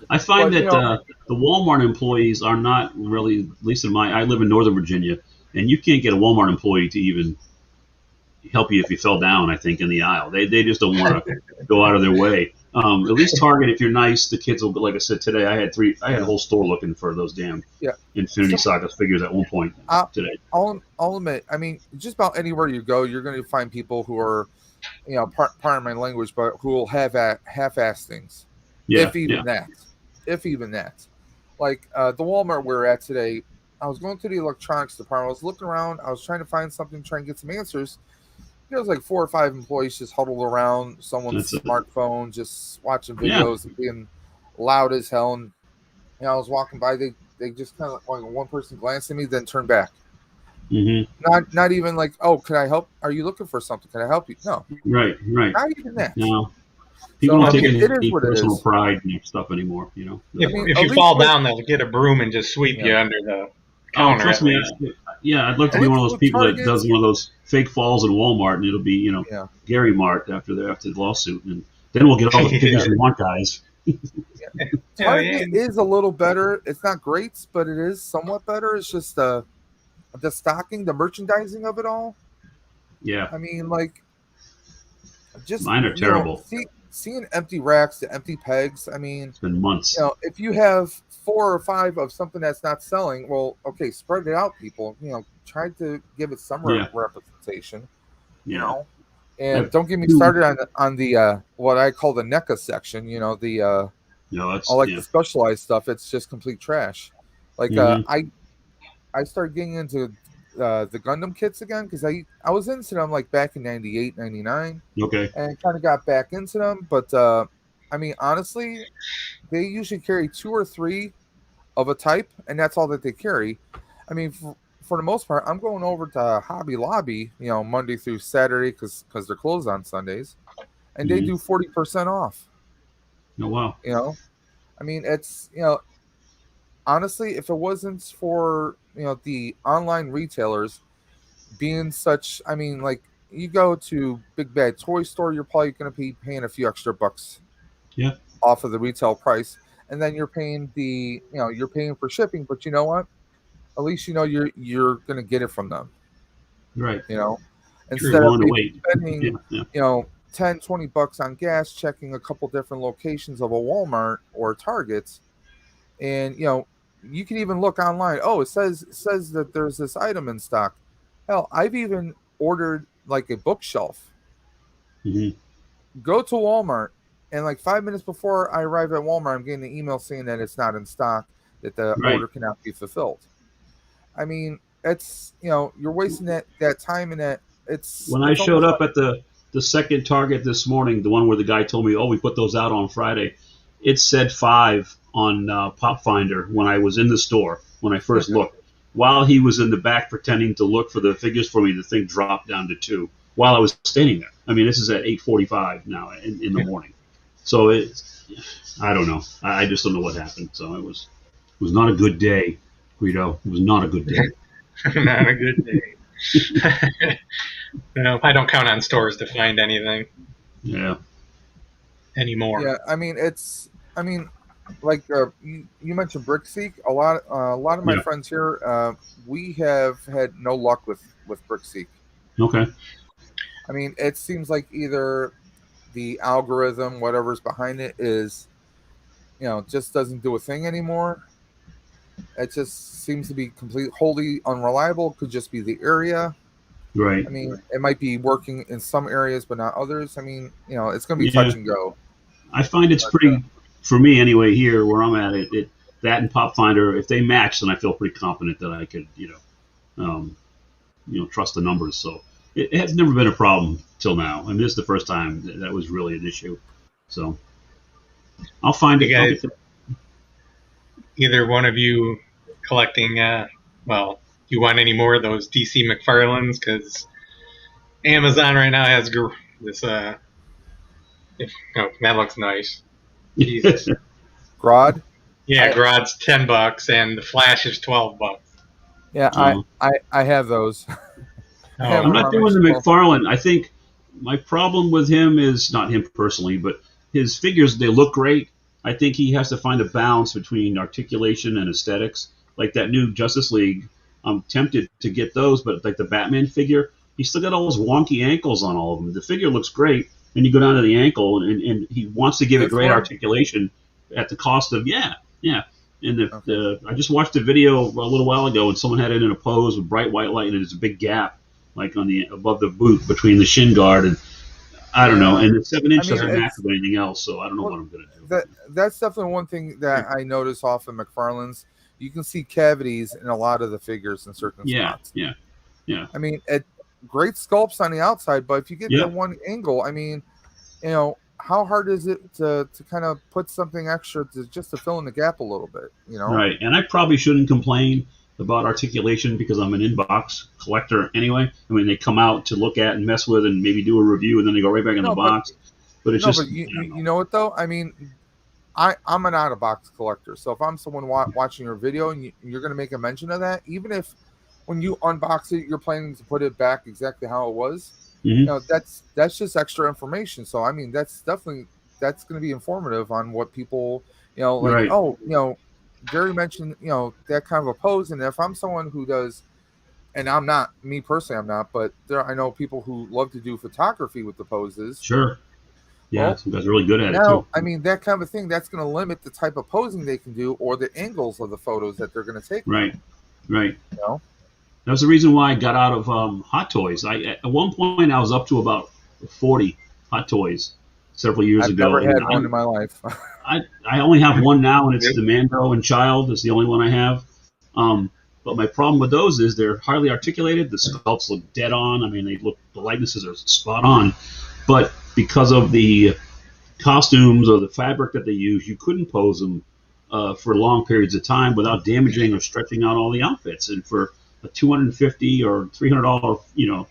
I find But, that the Walmart employees are not really, at least I live in Northern Virginia, and you can't get a Walmart employee to even help you if you fell down, I think, in the aisle. They just don't want to go out of their way. At least Target, if you're nice, the kids will, like I said today, I had a whole store looking for those damn Infinity Saga figures at one point today. I'll admit, I mean, just about anywhere you go, you're going to find people who are, pardon my language, but who will have half-ass things. If even that. Like the Walmart we were at today, I was going to the electronics department. I was looking around. I was trying to find something, trying to get some answers. There was like 4 or 5 employees just huddled around someone's smartphone, just watching videos and being loud as hell. And I was walking by. They just kind of like one person glanced at me, then turned back. Mm-hmm. Not even like, oh, can I help? Are you looking for something? Can I help you? No. Right. Not even that. No. People don't take any personal it pride in their stuff anymore. If you fall down, they'll get a broom and just sweep you under the counter. Trust me. I'd love to be one of those people that does one of those fake falls in Walmart, and it'll be Gary Mart after the lawsuit, and then we'll get all the figures we want, guys. Target is a little better. It's not great, but it is somewhat better. It's just the stocking, the merchandising of it all. Yeah. I mean, like, just mine are terrible. Seeing empty racks, the empty pegs. I mean, it's been months. If you have 4 or 5 of something that's not selling, well, okay, spread it out, people. Try to give it some representation. And don't get me started on the what I call the NECA section. The the specialized stuff. It's just complete trash. Like I started getting into the Gundam kits again because I was into them like back in 98, 99. Okay. And kind of got back into them, but I mean, honestly, they usually carry 2 or 3 of a type, and that's all that they carry. I mean, for the most part, I'm going over to Hobby Lobby, Monday through Saturday because they're closed on Sundays, and they do 40% off. Oh wow. I mean, it's honestly, if it wasn't for the online retailers being such, I mean, like, you go to Big Bad Toy Store, you're probably going to be paying a few extra bucks off of the retail price, and then you're paying you're paying for shipping, but you know what, at least you're going to get it from them, right? Instead of spending 10, 20 bucks on gas, checking a couple different locations of a Walmart or Target, and you can even look online. Oh, it says that there's this item in stock. Hell, I've even ordered like a bookshelf. Go to Walmart, and like 5 minutes before I arrive at Walmart, I'm getting an email saying that it's not in stock, that the order cannot be fulfilled. I mean, it's you're wasting that time, and that when I showed up at the second Target this morning, the one where the guy told me, we put those out on Friday, it said 5 on Pop Finder when I was in the store when I first looked. While he was in the back pretending to look for the figures for me, the thing dropped down to 2 while I was standing there. I mean, this is at 8:45 now in the morning. So I don't know. I just don't know what happened. So it was not a good day, Guido. It was not a good day. Not a good day. I don't count on stores to find anything. Yeah. Anymore. Yeah, I mean, like you mentioned BrickSeek. A lot of my friends here, we have had no luck with BrickSeek. Okay. I mean, it seems like either the algorithm, whatever's behind it, is just doesn't do a thing anymore. It just seems to be wholly unreliable. Could just be the area. Right. I mean, it might be working in some areas, but not others. I mean, it's going to be touch and go. I find it's pretty, for me anyway, here where I'm at, that and Pop Finder, if they match, then I feel pretty confident that I could, trust the numbers. So it has never been a problem till now. I mean, this is the first time that was really an issue. So I'll find it. Either one of you collecting well, you want any more of those DC McFarlanes? Because Amazon right now has this. Oh, that looks nice. Jesus. Grodd. Yeah, Grodd's $10 and the Flash is $12. Yeah, I have those. Oh, I'm not doing the McFarlane. I think my problem with him is not him personally, but his figures, they look great. I think he has to find a balance between articulation and aesthetics. Like that new Justice League, I'm tempted to get those, but like the Batman figure, he's still got all those wonky ankles on all of them. The figure looks great, and you go down to the ankle, and he wants to give it great articulation at the cost of, yeah. And I just watched a video a little while ago, and someone had it in a pose with bright white light, and there's a big gap like on the above the boot between the shin guard, and I don't know. And the 7-inch doesn't match with anything else, so I don't know what I'm going to do. That's definitely one thing that I notice off of McFarlane's. You can see cavities in a lot of the figures in certain spots. Yeah. I mean, great sculpts on the outside, but if you get that one angle, I mean, how hard is it to kind of put something extra just to fill in the gap a little bit, Right, and I probably shouldn't complain about articulation because I'm an in-box collector anyway. I mean, they come out to look at and mess with and maybe do a review, and then they go right back in the box. But it's just... But you know what, though? I mean, I'm an out-of-box collector, so if I'm someone watching your video and you're going to make a mention of that, even if when you unbox it, you're planning to put it back exactly how it was, that's just extra information. So, I mean, that's going to be informative on what people, Jerry mentioned, that kind of a pose. And if I'm someone who does, and I'm not, me personally, I'm not, but I know people who love to do photography with the poses. Sure. Yeah, some guys are really good at it too. I mean, that kind of thing, that's going to limit the type of posing they can do or the angles of the photos that they're going to take. Right. That was the reason why I got out of Hot Toys. At one point, I was up to about 40 Hot Toys several years ago. I've never had one in my life. I only have one now, and it's the Mando and Child. It's the only one I have. But my problem with those is they're highly articulated. The sculpts look dead on. I mean, the likenesses are spot on. But because of the costumes or the fabric that they use, you couldn't pose them for long periods of time without damaging or stretching out all the outfits. And for a $250 or $300,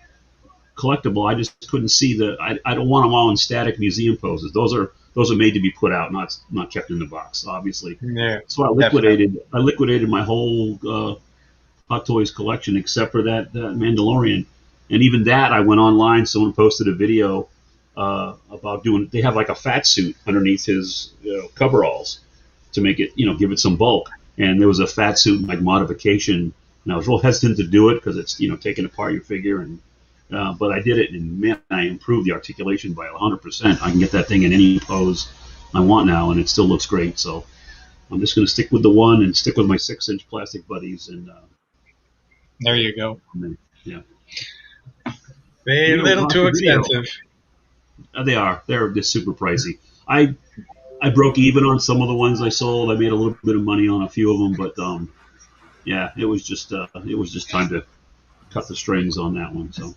collectible, I just couldn't see I don't want them all in static museum poses. Those are made to be put out, not kept in the box, obviously. Yeah. So I liquidated my whole Hot Toys collection except for that Mandalorian, and even that I went online. Someone posted a video about they have like a fat suit underneath his coveralls to make it, give it some bulk. And there was a fat suit like modification, and I was real hesitant to do it because it's taking apart your figure and. But I did it, and man, I improved the articulation by 100%. I can get that thing in any pose I want now, and it still looks great. So I'm just going to stick with the one and stick with my 6-inch plastic buddies. And there you go. Yeah. They're a little too expensive. They are. They're just super pricey. I broke even on some of the ones I sold. I made a little bit of money on a few of them, but yeah, it was just time to cut the strings on that one. So.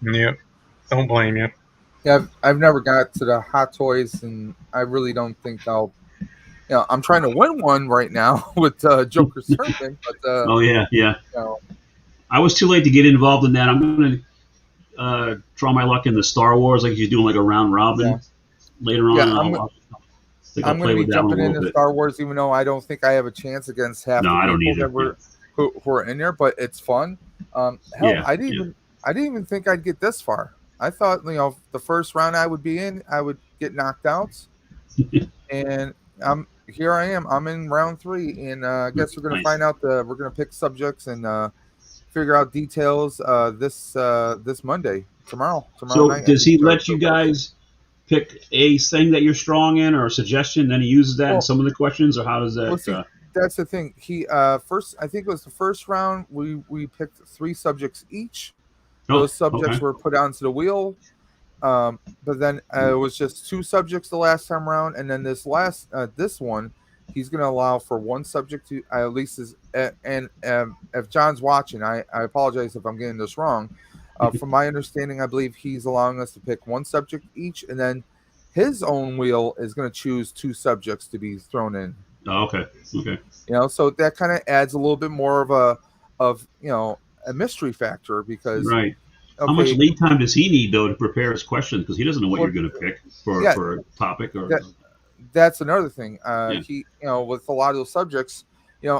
Yep. Don't blame you. Yeah, I've never got to the Hot Toys, and I really don't think I'll. I'm trying to win one right now with Joker's Tournament, but oh yeah. I was too late to get involved in that. I'm going to try my luck in the Star Wars, like he's doing like a round robin later on. Yeah, I'm going to be jumping into Star Wars, even though I don't think I have a chance against half the people who are in there. But it's fun. I didn't even think I'd get this far. I thought, the first round I would be in, I would get knocked out, and here I am. I'm in round 3, and I guess we're going to find out. We're going to pick subjects and figure out details this Monday, tomorrow so night. Does he let you guys pick a thing that you're strong in, or a suggestion? Then he uses that in some of the questions, or how does that? That's the thing. He first, I think it was the first round. We picked 3 subjects each. Those subjects were put onto the wheel, but then it was just 2 subjects the last time around, and then this one, he's going to allow for 1 subject to at least if John's watching, I apologize if I'm getting this wrong. From my understanding, I believe he's allowing us to pick 1 subject each, and then his own wheel is going to choose 2 subjects to be thrown in. Oh, okay. So that kind of adds a little bit more of of a mystery factor because Right. How much okay, lead time does he need though to prepare his questions? Because he doesn't know what well, you're going to pick for yeah, a topic or that that's another thing. yeah. He with a lot of those subjects,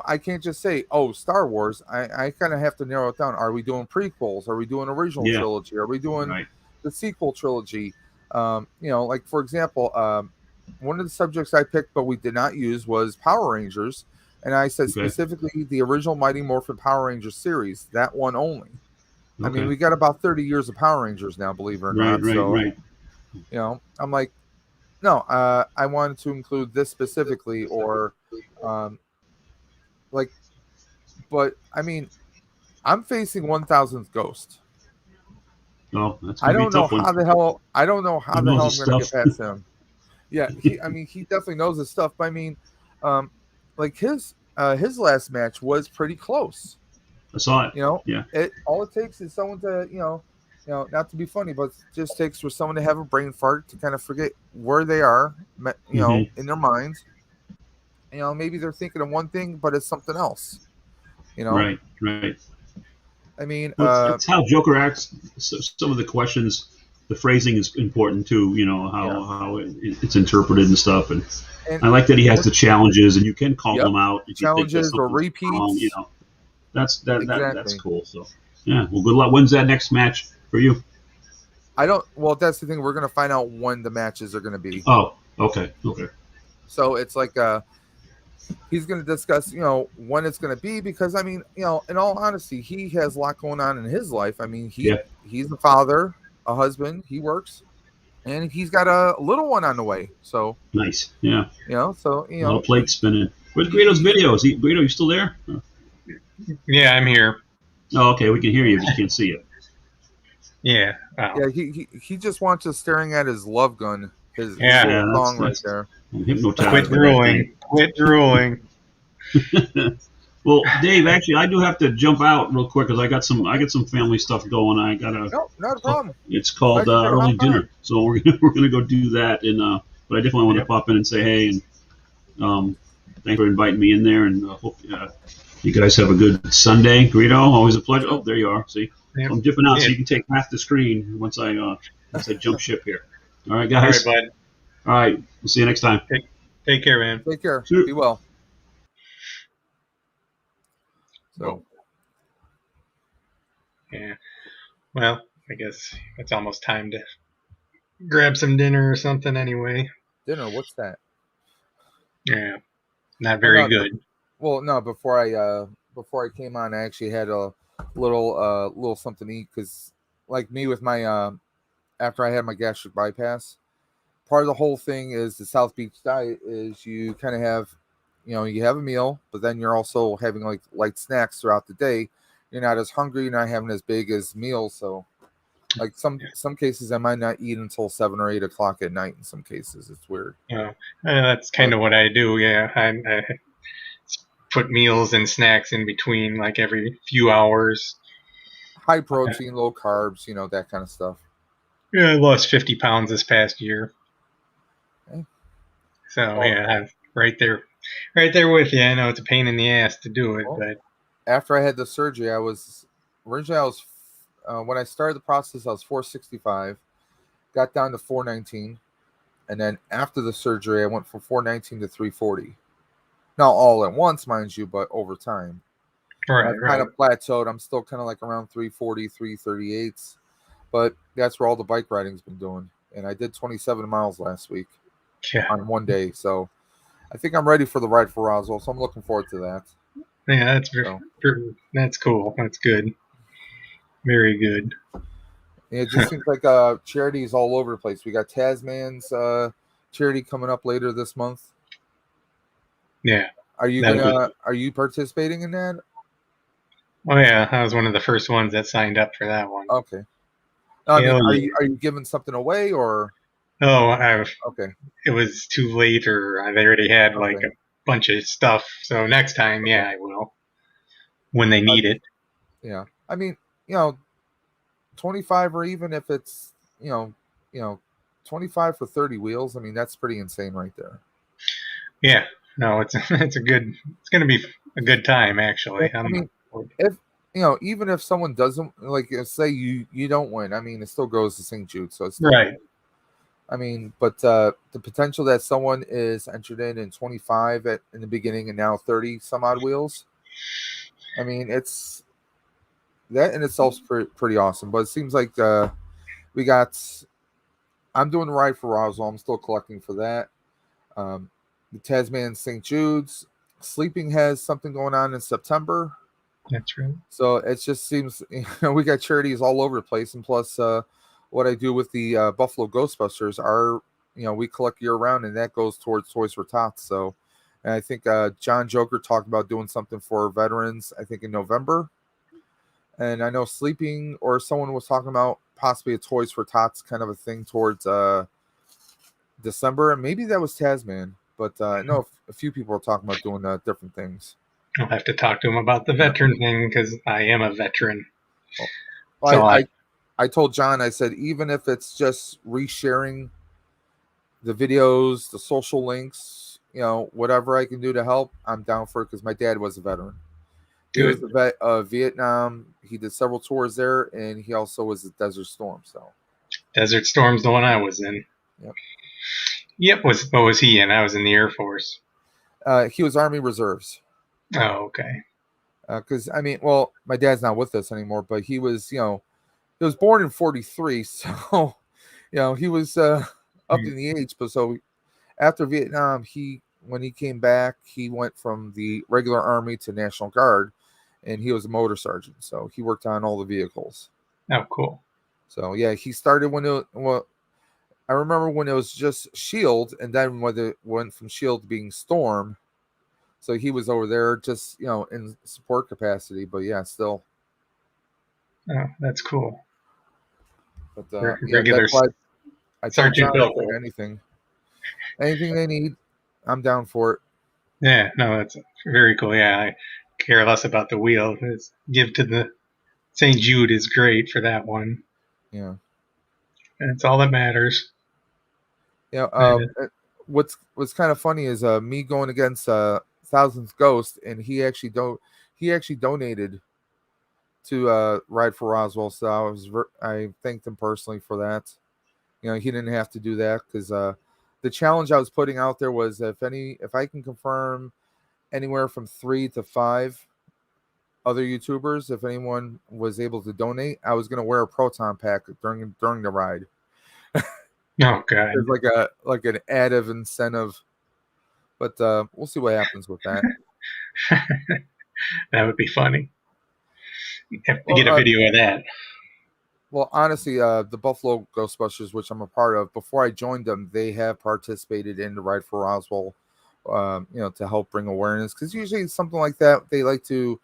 I can't just say, oh, Star Wars. I kind of have to narrow it down. Are we doing prequels? Are we doing original Yeah. trilogy? Are we doing Right. the sequel trilogy? Like for example, one of the subjects I picked but we did not use was Power Rangers, and I said Okay. specifically the original Mighty Morphin Power Rangers series, that one only. I mean, Okay. we got about 30 years of Power Rangers now, believe it or Right. not. Right. So, Right. I'm like, no, I wanted to include this specifically, or like, but I mean, I'm facing 1000th Ghost. Oh, that's I going to be a don't know tough one. how the hell. I don't know He how the knows hell his I'm going to get stuff. past him. Yeah, I mean, he definitely knows his stuff. But I mean, like his last match was pretty close. I saw it. Yeah. It all it takes is someone to not to be funny, but it just takes for someone to have a brain fart to kind of forget where they are, Mhm. in their minds. Maybe they're thinking of one thing, but it's something else. Right. Right. I mean, Well, it's how Joker acts. So some of the questions, the phrasing is important too. You know yeah, how it's interpreted and stuff. And and I like that he has the challenges, and you can call yep, them out if you think that challenges or something's wrong. You repeats. know, that's Exactly. cool. So yeah, well, good luck. When's that next match for you? I don't. Well, that's the thing. We're gonna find out when the matches are gonna be. Oh, okay, okay, So it's like he's gonna discuss when it's gonna be because I mean in all honesty he has a lot going on in his life. I mean yeah, he's a father, a husband, he works, and he's got a little one on the way. So nice, yeah, so a lot of plates spinning. Where's he, Guido's he videos? Guido, you still there? Yeah, I'm here. Oh, okay, we can hear you, but can't see you. Yeah. Wow. yeah he just wants us staring at his love gun, his Yeah. little Yeah, thong right that's there. I'm hypnotized Quit by that thing. drooling. Quit drooling. Well, Dave, actually, I do have to jump out real quick because I got some family stuff going. I gotta. No, not a problem. It's called Glad you could early hop on. dinner, so we're gonna go do that. And but I definitely want to Yep. pop in and say hey, and thanks for inviting me in there, and hope you guys have a good Sunday. Greedo, always a pleasure. Oh, there you are. See, Yep. so I'm dipping out so Yeah. you can take half the screen once I jump ship here. All right, All guys. right, bud. All right, we'll see you next time. Take care, man. Take care. Sure. Be well. So Yeah. Well, I guess it's almost time to grab some dinner or something anyway. dinner. What's that? Yeah. Not very no, good. Well, no. Before I came on, I actually had a little something to eat because, like me with my after I had my gastric bypass, part of the whole thing is the South Beach diet is you kind of have, you have a meal, but then you're also having like light snacks throughout the day. You're not as hungry, you're not having as big as meals. So, like some cases, I might not eat until 7 or 8 o'clock at night. In some cases, it's weird. That's kind of what I do. Yeah. I put meals and snacks in between like every few hours. High protein, low carbs, that kind of stuff. Yeah, I lost 50 pounds this past year. Okay. So Well, yeah, I'm right there with you. I know it's a pain in the ass to do it, Well, but after I had the surgery, originally when I started the process, I was 465, got down to 419, and then after the surgery, I went from 419 to 340. Not all at once, mind you, but over time. I've kind of plateaued. I'm still kind of like around 340, 338s, but that's where all the bike riding's been doing. And I did 27 miles last week yeah, on one day, so I think I'm ready for the Ride for Roswell. So I'm looking forward to that. yeah, So, that's cool. That's good. Very good. it just seems like charities all over the place. We got Tazman's charity coming up later this month. Yeah. Are you participating in that? Oh yeah, I was one of the first ones that signed up for that one. Okay. No, I mean, Hell are yeah. you giving something away or Oh, okay? it was too late, or I already had like Okay. a bunch of stuff. So next time, yeah, I will when they need it. Yeah. I mean, 25 or even if it's 25 for 30 wheels. I mean, that's pretty insane right there. Yeah. No, it's it's going to be a good time actually. I mean, if even if someone doesn't, like, say you don't win, I mean, it still goes to St. Jude, so it's still Right. I mean, but the potential that someone is entered in 25 in the beginning and now 30 some odd wheels, I mean, it's that in itself is pretty awesome. But it seems like we got. I'm doing the Ride for Roswell. I'm still collecting for that. The Tasman St. Jude's Sleeping has something going on in September. That's right. So it just seems we got charities all over the place, and plus what I do with the Buffalo Ghostbusters are we collect year round, and that goes towards Toys for Tots. So, and I think John Joker talked about doing something for veterans. I think in November, and I know Sleeping or someone was talking about possibly a Toys for Tots kind of a thing towards December, and maybe that was Tasman. But I know a few people are talking about doing different things. I'll have to talk to him about the veteran thing because I am a veteran. Well, So I told John, I said, even if it's just resharing the videos, the social links, whatever I can do to help, I'm down for it because my dad was a veteran. He was good. a vet of Vietnam. He did several tours there, and he also was at Desert Storm. So Desert Storm's the one I was in. Yep. What was he in? I was in the Air Force. he was Army Reserves. Oh, okay. Because I mean, well, my dad's not with us anymore, but he was, he was born in '43, so he was up in the age. But so after Vietnam, when he came back, he went from the regular Army to National Guard, and he was a motor sergeant. So he worked on all the vehicles. Oh, cool. So yeah, he started I remember when it was just Shield, and then when it went from Shield to being Storm. So he was over there just, in support capacity, but yeah, still. Oh, that's cool. But Regular that's why I told Sergeant John Bill. anything they need, I'm down for it. Yeah, no, that's very cool. Yeah, I care less about the wheel. Give to the St. Jude is great for that one. Yeah. That's all that matters. Yeah. What's kind of funny is me going against Thousandth Ghost, and he actually donated to Ride for Roswell. So I thanked him personally for that. He didn't have to do that because the challenge I was putting out there was if I can confirm anywhere from 3 to 5 other YouTubers, if anyone was able to donate, I was going to wear a proton pack during the ride. Oh god, It's like an added incentive, but we'll see what happens with that. that would be funny. You have to Well, get a video of that. Well, honestly, the Buffalo Ghostbusters, which I'm a part of, before I joined them, they have participated in the Ride for Roswell, to help bring awareness. Because usually something like that, they like to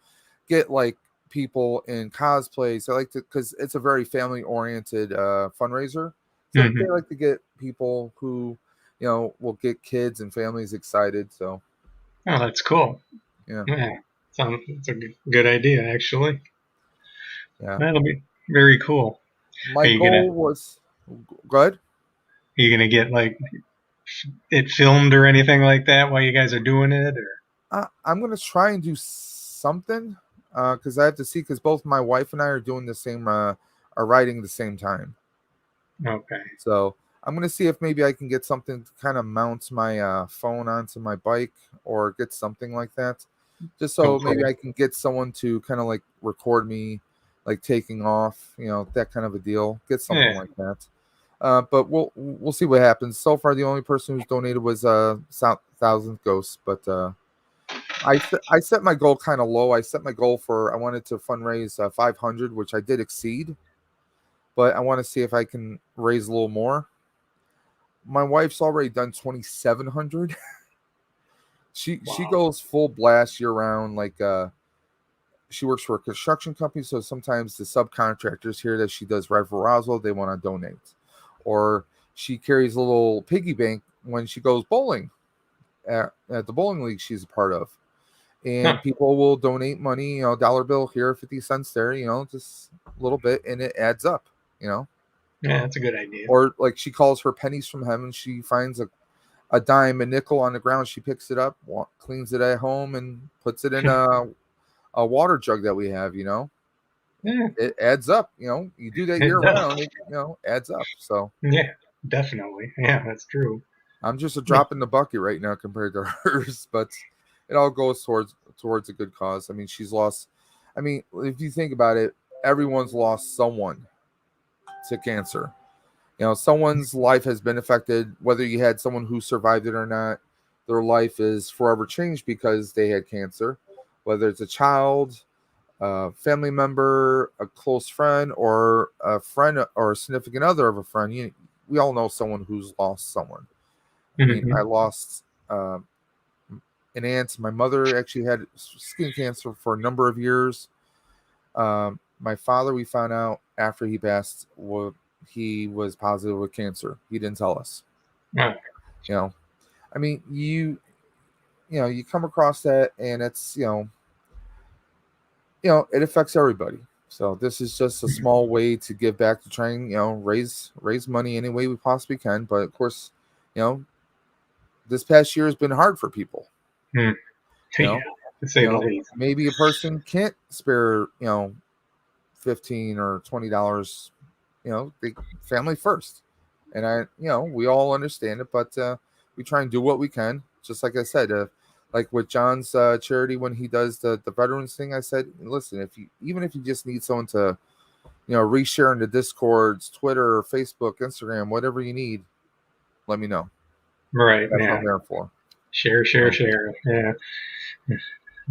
get like people in cosplays. They like to, because it's a very family-oriented fundraiser. So Mm-hmm. they like to get people who, will get kids and families excited. So, oh, that's cool. Yeah, It's a good idea actually. Yeah, That'll be very cool. my goal was good. Are you gonna get like it filmed or anything like that while you guys are doing it, or? I'm gonna try and do something because I have to see because both my wife and I are doing the same are riding the same time. Okay. So I'm gonna see if maybe I can get something to kind of mount my phone onto my bike or get something like that, just so maybe I can get someone to kind of like record me like taking off, that kind of a deal. Get something like that. But we'll see what happens. So far, the only person who's donated was Thousandth Ghost, but I set my goal kind of low. I set my goal I wanted to fundraise 500, which I did exceed, but I want to see if I can raise a little more. My wife's already done 2,700. She goes full blast year round. Like she works for a construction company, so sometimes the subcontractors here that she does Ride for Roswell, they want to donate, or she carries a little piggy bank when she goes bowling at the bowling league she's a part of. And people will donate money, dollar bill here, 50 cents there, just a little bit, and it adds up, Yeah, that's a good idea. Or like she calls her pennies from heaven. She finds a dime, a nickel on the ground. She picks it up, cleans it at home, and puts it in a water jug that we have, Yeah, it adds up. You do that it year does. round, it adds up. So Yeah, definitely. Yeah, that's true. I'm just a drop in the bucket right now compared to hers, but it all goes towards a good cause. I mean, she's lost. I mean, if you think about it, everyone's lost someone to cancer. Someone's life has been affected, whether you had someone who survived it or not. Their life is forever changed because they had cancer, whether it's a child, a family member, a close friend, or a friend or a significant other of a friend. We all know someone who's lost someone. I mean, I Hmm. lost an aunt. My mother actually had skin cancer for a number of years. My father, we found out after he passed, he was positive with cancer. He didn't tell us. Oh, You know, I mean, you come across that, and it's it affects everybody. So this is just a small way to give back to try and raise money any way we possibly can. But of course, you know, this past year has been hard for people. hmm. You Yeah, know, to say the least. maybe a person can't spare 15 or $20. The family first, and we all understand it, but we try and do what we can. Just like I said, like with John's charity when he does the veterans thing, I said, listen, even if you just need someone to reshare into Discords, Twitter, Facebook, Instagram, whatever you need, let me know. Right, That's what yeah. I'm there for. Share, share, So, share. Yeah. I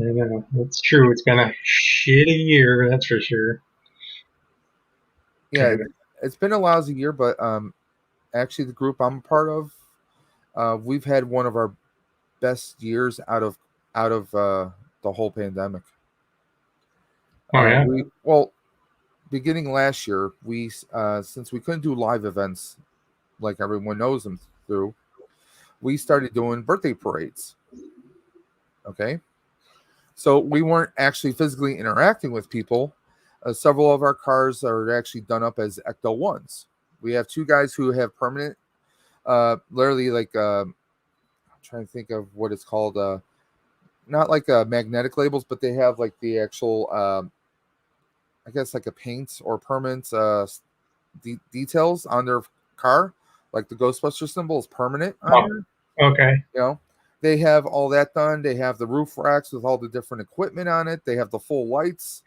know. It's true. It's been a shitty year, that's for sure. yeah, Kind of. it's been a lousy year, but actually the group I'm a part of, we've had one of our best years out of the whole pandemic. Oh, yeah. We well, beginning last year, we since we couldn't do live events like everyone knows them through, we started doing birthday parades. Okay, so we weren't actually physically interacting with people. Several of our cars are actually done up as Ecto ones. We have two guys who have permanent, literally like I'm trying to think of what it's called. Not like magnetic labels, but they have like the actual, I guess like a paint or permanent details on their car, like the Ghostbuster symbol is permanent on Oh, there. okay. You know, they have all that done. They have the roof racks with all the different equipment on it. They have the full lights.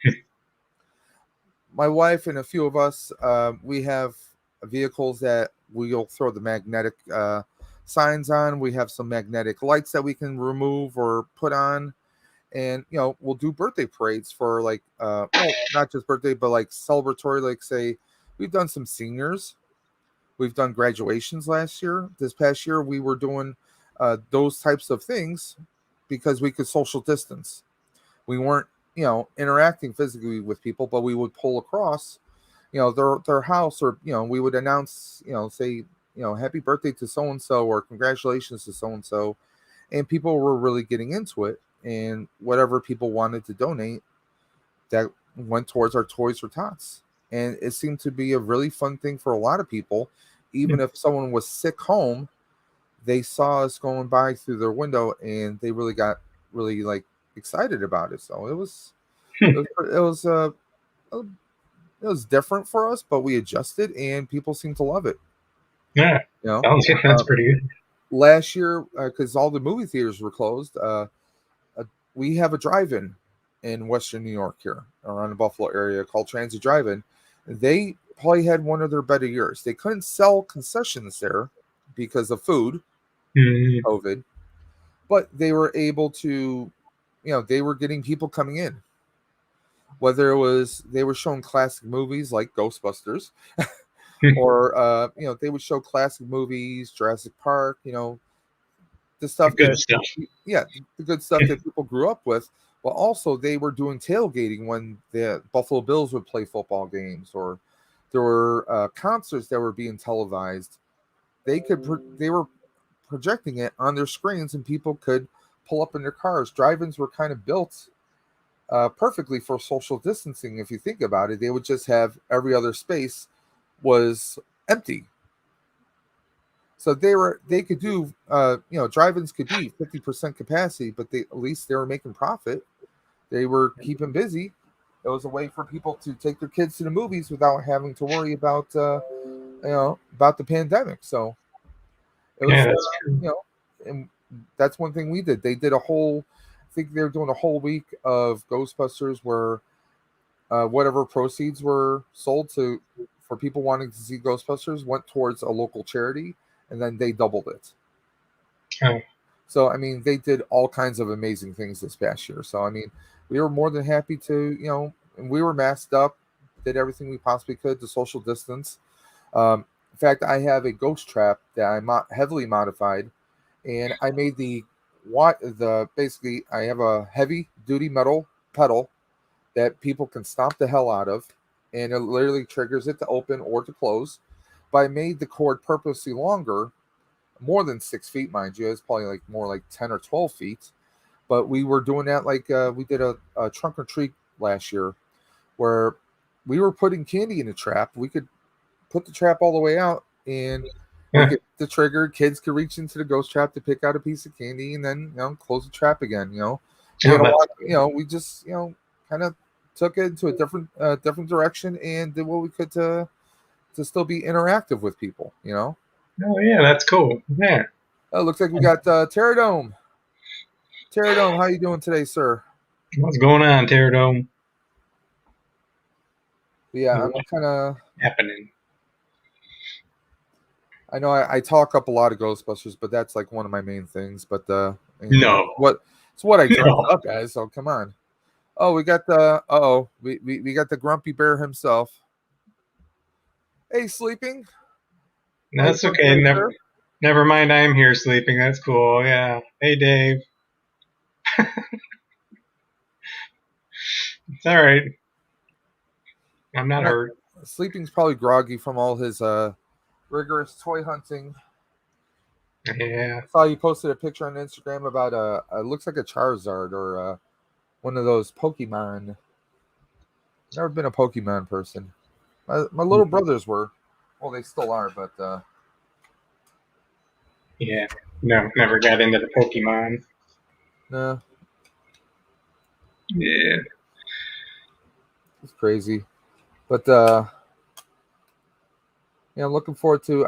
My wife and a few of us, we have vehicles that we'll throw the magnetic signs on. We have some magnetic lights that we can remove or put on, and we'll do birthday parades for like well, not just birthday, but like celebratory. Like, say we've done some seniors, we've done graduations last year. This past year we were doing those types of things because we could social distance. We weren't interacting physically with people, but we would pull across their house, or we would announce, say, happy birthday to so and so, or congratulations to so and so, and people were really getting into it, and whatever people wanted to donate, that went towards our Toys for Tots. And it seemed to be a really fun thing for a lot of people. Even if someone was sick home, they saw us going by through their window, and they really got really like excited about it. So it was different for us, but we adjusted, and people seem to love it. Yeah. You know, Sounds good. That's pretty good. last year, because all the movie theaters were closed, we have a drive-in in Western New York here, around the Buffalo area, called Transit Drive-In. They probably had one of their better years. They couldn't sell concessions there because of food, Mm, COVID, but they were able to, they were getting people coming in. Whether it was they were showing classic movies like Ghostbusters, or they would show classic movies, Jurassic Park, the the stuff good that, stuff. yeah, the good stuff that people grew up with. But also they were doing tailgating when the Buffalo Bills would play football games, or there were concerts that were being televised. They were projecting it on their screens, and people could pull up in their cars. Drive-ins were kind of built perfectly for social distancing. If you think about it, they would just have every other space was empty. So they could do drive-ins could be 50% capacity, but at least they were making profit. They were keeping busy. it was a way for people to take their kids to the movies without having to worry about about the pandemic. So it was Yeah, that's true. and that's one thing we did. They did a whole, I think they were doing a whole week of Ghostbusters where whatever proceeds were sold to for people wanting to see Ghostbusters went towards a local charity, and then they doubled it. Oh, So I mean, they did all kinds of amazing things this past year. So I mean, we were more than happy to, and we were masked up, did everything we possibly could to social distance. In fact, I have a ghost trap that I heavily modified, and I made the basically I have a heavy duty metal pedal that people can stomp the hell out of, and it literally triggers it to open or to close. But I made the cord purposely longer, more than 6 feet, mind you. It's probably like more like 10 or 12 feet. But we were doing that like we did a trunk or treat last year where we were putting candy in the trap. We could put the trap all the way out and we yeah. get the trigger. Kids could reach into the ghost trap to pick out a piece of candy and then close the trap again. We had a lot. We just kind of took it into a different direction and did what we could to still be interactive with people. Oh, yeah, that's cool. Yeah. Looks like we got Pterodome. Pterodome, how you doing today, sir? What's going on, Pterodome? Yeah, I'm kind of. Happening. I know I talk up a lot of Ghostbusters, but that's like one of my main things. But No. it's what I dress No. up as. So come on. Oh, we got we got the grumpy bear himself. Hey, sleeping. That's okay. Never mind. I'm here sleeping. That's cool. Yeah. Hey, Dave. It's all right. I'm not hurt. Sleeping's probably groggy from all his rigorous toy hunting. Yeah. I saw you posted a picture on Instagram about it looks like a Charizard or one of those Pokemon. Never been a Pokemon person. My little brothers were. Well, they still are, but Yeah. No, never got into the Pokemon. no, Yeah. it's crazy. But I'm looking forward to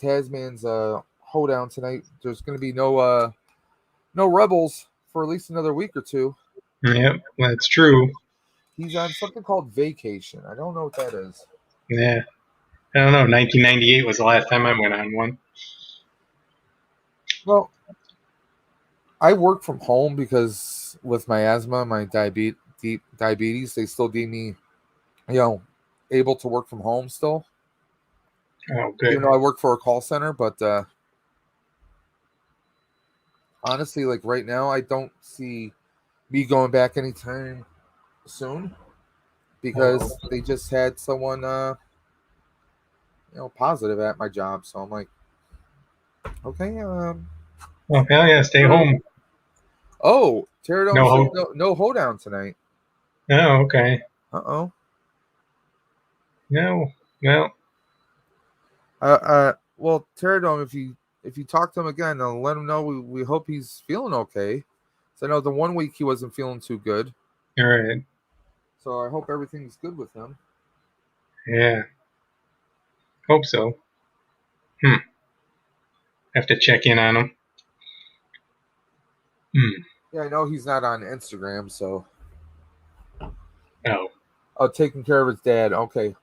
Tazman's hoedown tonight. There's going to be no rebels for at least another week or two. Yep, that's true. He's on something called vacation. I don't know what that is. Yeah. I don't know. 1998 was the last time I went on one. Well, I work from home because with my asthma, my diabetes, they still deem me, able to work from home still. Oh, good. Even though I work for a call center, but honestly, like right now, I don't see me going back anytime soon because they just had someone, positive at my job. So I'm like, okay, Well, hell yeah, stay home. Oh, Pterodome No no hoedown tonight. Oh, okay. Uh-oh. No. Well. Well, Pterodome, if you talk to him again, let him know we hope he's feeling okay. So I know the one week he wasn't feeling too good. All right. So I hope everything's good with him. Yeah. Hope so. Have to check in on him. Yeah, I know he's not on Instagram, so. Oh, taking care of his dad. Okay.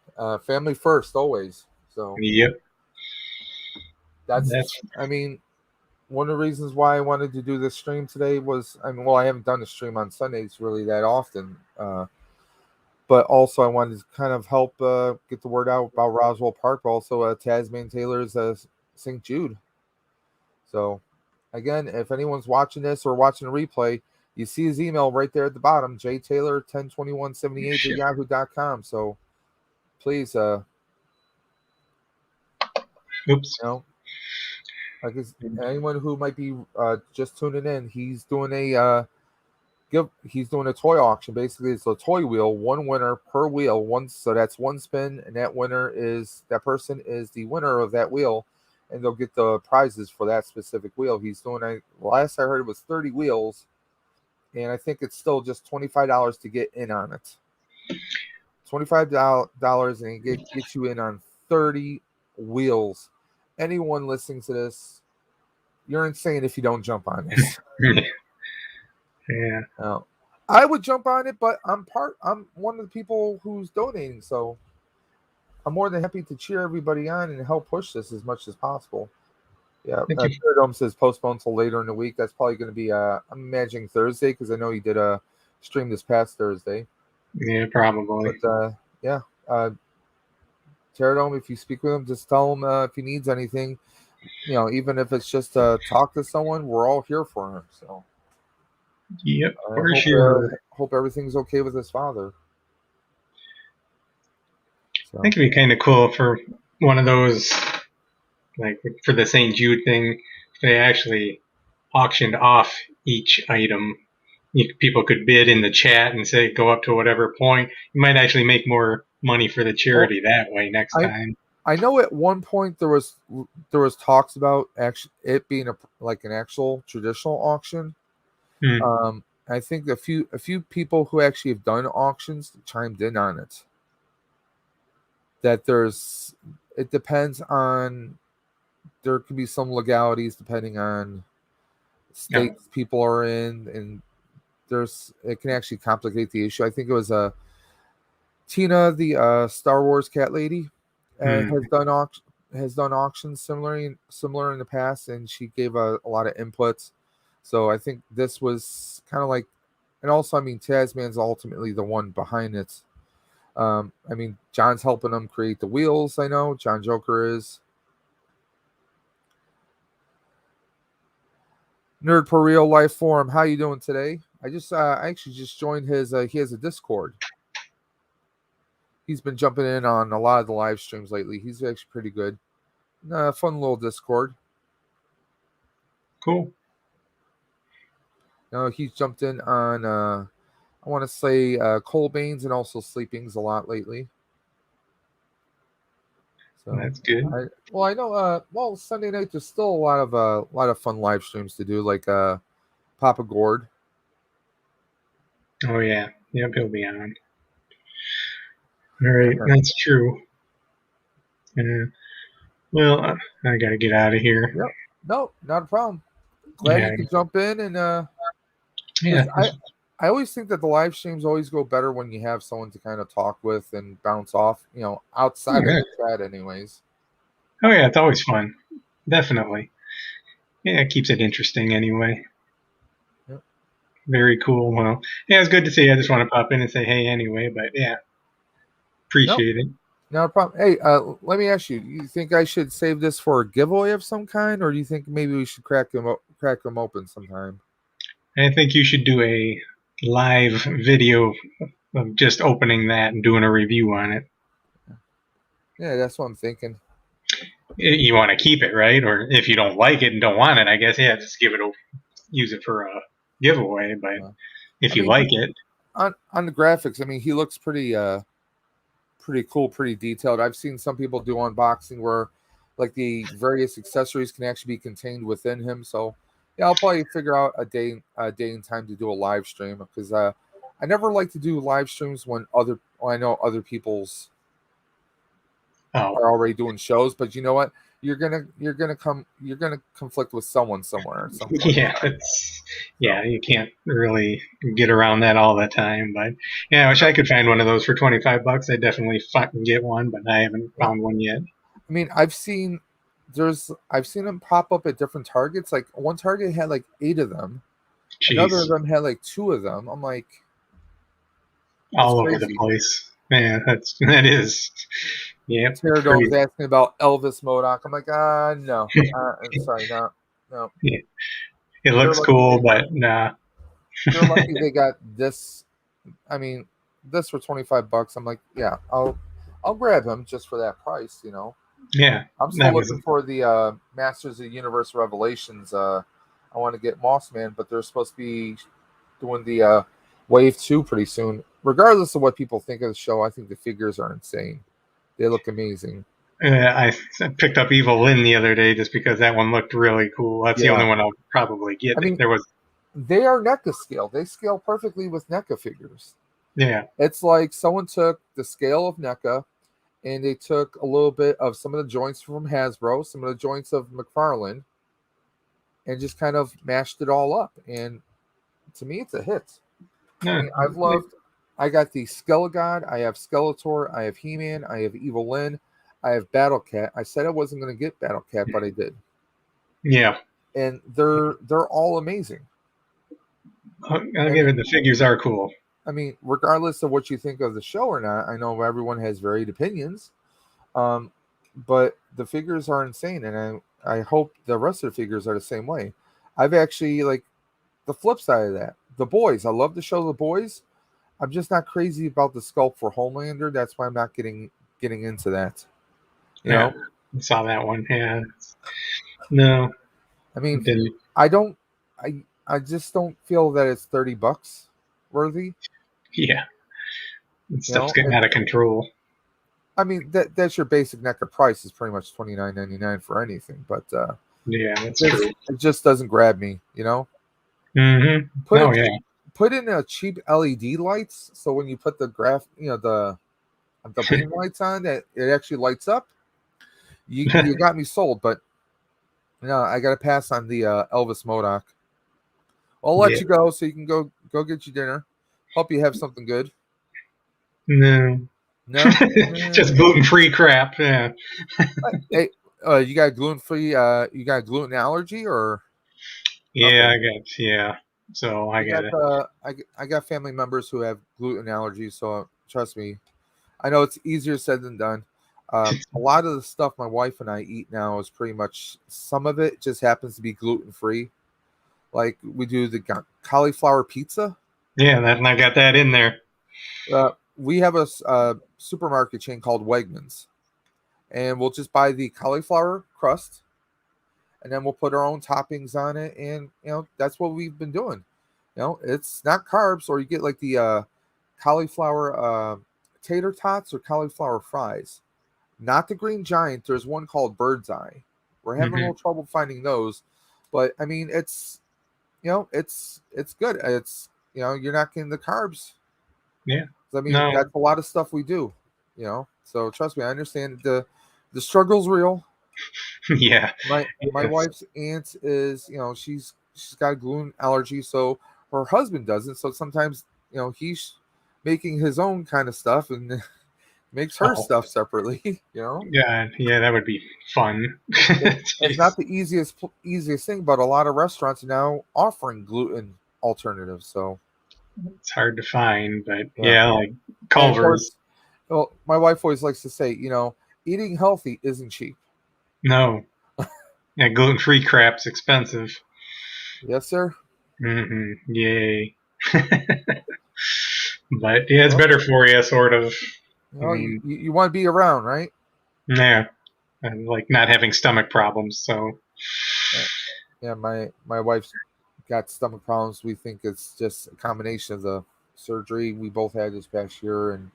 Family first, always. So. Yep. That's I mean, one of the reasons why I wanted to do this stream today was, I haven't done a stream on Sundays really that often. But also I wanted to kind of help get the word out about Roswell Park, but also Tazman Taylor's St. Jude. So, again, if anyone's watching this or watching a replay, you see his email right there at the bottom, jtaylor102178 at yahoo.com. So, please, oops. Like anyone who might be just tuning in, he's doing a toy auction. Basically, it's a toy wheel, one winner per wheel. So that's one spin, and that person is the winner of that wheel, and they'll get the prizes for that specific wheel. He's doing last I heard it was 30 wheels, and I think it's still just $25 to get in on it. $25 and it gets you in on 30 wheels. Anyone listening to this, you're insane if you don't jump on this. Yeah. I would jump on it, but I'm one of the people who's donating, so I'm more than happy to cheer everybody on and help push this as much as possible. Yeah, Dome says postponed until later in the week. That's probably going to be, I'm imagining Thursday, because I know he did a stream this past Thursday. Yeah, probably. But yeah, Pterodome, if you speak with him, just tell him if he needs anything. Even if it's just to talk to someone, we're all here for him. So. Yep, for sure. Hope everything's okay with his father. So. I think it'd be kind of cool for one of those, like for the St. Jude thing, if they actually auctioned off each item. People could bid in the chat and say go up to whatever point. You might actually make more money for the charity that way next time. I know at one point there was talks about actually it being an actual traditional auction. I think a few people who actually have done auctions chimed in on it. That it depends on, there could be some legalities depending on states people are in, and it can actually complicate the issue. I think it was Tina, the Star Wars cat lady, has done auctions similar in the past, and she gave a lot of inputs. So I think this was kind of like, and also, I mean, Tazman's ultimately the one behind it. I mean, John's helping them create the wheels. I know John Joker is. Nerd for Real Life Forum. How you doing today? I actually just joined his. He has a Discord. He's been jumping in on a lot of the live streams lately. He's actually pretty good. Fun little Discord. Cool. No, he's jumped in on. I want to say Colebane's and also Sleepings a lot lately. So that's good. I know. Sunday night there's still a lot of fun live streams to do, like Papa Gord. Oh yeah, yep, he'll be on. All right, that's true. Well, I gotta get out of here. Yep. No, not a problem. Glad you could jump in and. Yeah. I always think that the live streams always go better when you have someone to kind of talk with and bounce off, outside of the chat anyways. Oh, yeah, it's always fun. Definitely. Yeah, it keeps it interesting anyway. Yep. Very cool. Well, yeah, it's good to see you. I just want to pop in and say hey anyway, but yeah, appreciate it. No problem. Hey, let me ask you, you think I should save this for a giveaway of some kind, or do you think maybe we should crack them open sometime? I think you should do a live video of just opening that and doing a review on it. Yeah, that's what I'm thinking. You want to keep it, right? Or if you don't like it and don't want it, I guess, yeah, just use it for a giveaway. But if you like it. On the graphics, I mean, he looks pretty cool, pretty detailed. I've seen some people do unboxing where like the various accessories can actually be contained within him. So yeah, I'll probably figure out a day and time to do a live stream, because I never like to do live streams when I know other people's are already doing shows. But you know what? You're gonna conflict with someone somewhere. At some point. Yeah, you can't really get around that all the time. But yeah, I wish I could find one of those for $25. I'd definitely fucking get one, but I haven't found one yet. I mean, I've seen them pop up at different Targets. Like one Target had like 8 of them. Jeez. Another of them had like 2 of them. I'm like, all over the place. Man, that is. Yeah. Pterodome was asking about Elvis Modoc. I'm like, no. I'm sorry, no. Yeah. It looks cool, but nah. They're lucky they got this. I mean, this for $25. I'm like, yeah, I'll grab him just for that price, Yeah. I'm still looking for the Masters of the Universe Revelations. I want to get Mossman, but they're supposed to be doing the Wave 2 pretty soon. Regardless of what people think of the show, I think the figures are insane. They look amazing. I picked up Evil Lynn the other day just because that one looked really cool. That's the only one I'll probably get. I mean, there was they are NECA scale. They scale perfectly with NECA figures. Yeah. It's like someone took the scale of NECA and they took a little bit of some of the joints from Hasbro, some of the joints of McFarlane, and just kind of mashed it all up. And to me, it's a hit. I Yeah. mean, I got the Skelegod, I have Skeletor, I have He-Man, I have Evil Lyn, I have Battle Cat. I said I wasn't going to get Battle Cat, but I did. Yeah. And they're all amazing. I'll give it. The figures are cool. I mean, regardless of what you think of the show or not, I know everyone has varied opinions. But the figures are insane, and I hope the rest of the figures are the same way. I've actually like the flip side of that. The boys, I love the show The Boys. I'm just not crazy about the sculpt for Homelander. That's why I'm not getting into that. You know? I saw that one. Yeah. No. I mean, Didn't. I just don't feel that it's $30 worthy. Yeah. Stuff's You getting know? out of control. I mean that's your basic NECA price is pretty much $29.99 for anything, but Yeah, that's true. it just doesn't grab me, you know. Mm-hmm. Put in a cheap LED lights, so when you put the the beam lights on, that it actually lights up. You got me sold, but no, I got to pass on the Elvis MODOK. I'll let you go so you can go get your dinner. Hope you have something good. No. No, Just gluten-free crap. Yeah. Hey, you got gluten-free? You got gluten allergy or? Yeah, Okay. yeah. So I got it. I got family members who have gluten allergies, so trust me, I know it's easier said than done. A lot of the stuff my wife and I eat now is pretty much, some of it just happens to be gluten free. Like we do the cauliflower pizza. Yeah, and I got that in there. We have a supermarket chain called Wegmans, and we'll just buy the cauliflower crust, and then we'll put our own toppings on it, and that's what we've been doing. It's not carbs, or you get like the cauliflower tater tots or cauliflower fries. Not the Green Giant. There's one called Bird's Eye. We're having a little trouble finding those, but I mean, it's good. It's you're not getting the carbs. Yeah. I mean, that's a lot of stuff we do. So trust me, I understand the struggle's real. Yeah. My wife's aunt is she's got a gluten allergy, so her husband doesn't. So sometimes he's making his own kind of stuff and makes her stuff separately. Yeah, that would be fun. It's not the easiest thing, but a lot of restaurants are now offering gluten alternatives. So it's hard to find, but like Culver's. Well, my wife always likes to say, eating healthy isn't cheap. No. Yeah, gluten-free crap's expensive. Yes, sir. Mm-hmm. Yay. But yeah, it's better for you, sort of. You want to be around, right? Yeah. And like not having stomach problems, so. Yeah, my wife's got stomach problems. We think it's just a combination of the surgery we both had this past year, and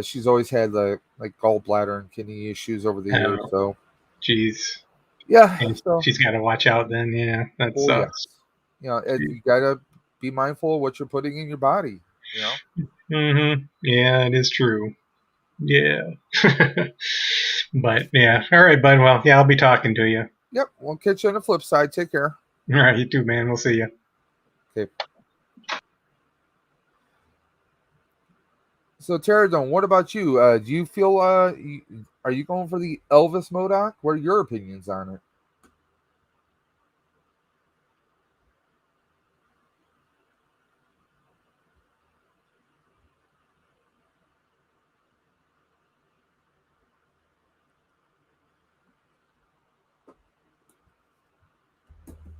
she's always had like gallbladder and kidney issues over the years. So, jeez. Yeah, so she's got to watch out. Then, yeah, that sucks. Yes. You got to be mindful of what you're putting in your body. Mm-hmm. Yeah, it is true. Yeah. But yeah, all right, bud. Well, yeah, I'll be talking to you. Yep, we'll catch you on the flip side. Take care. All right, you too, man. We'll see you. Okay. So, Pterodon, what about you? Do you feel are you going for the Elvis MODOK? What are your opinions on it?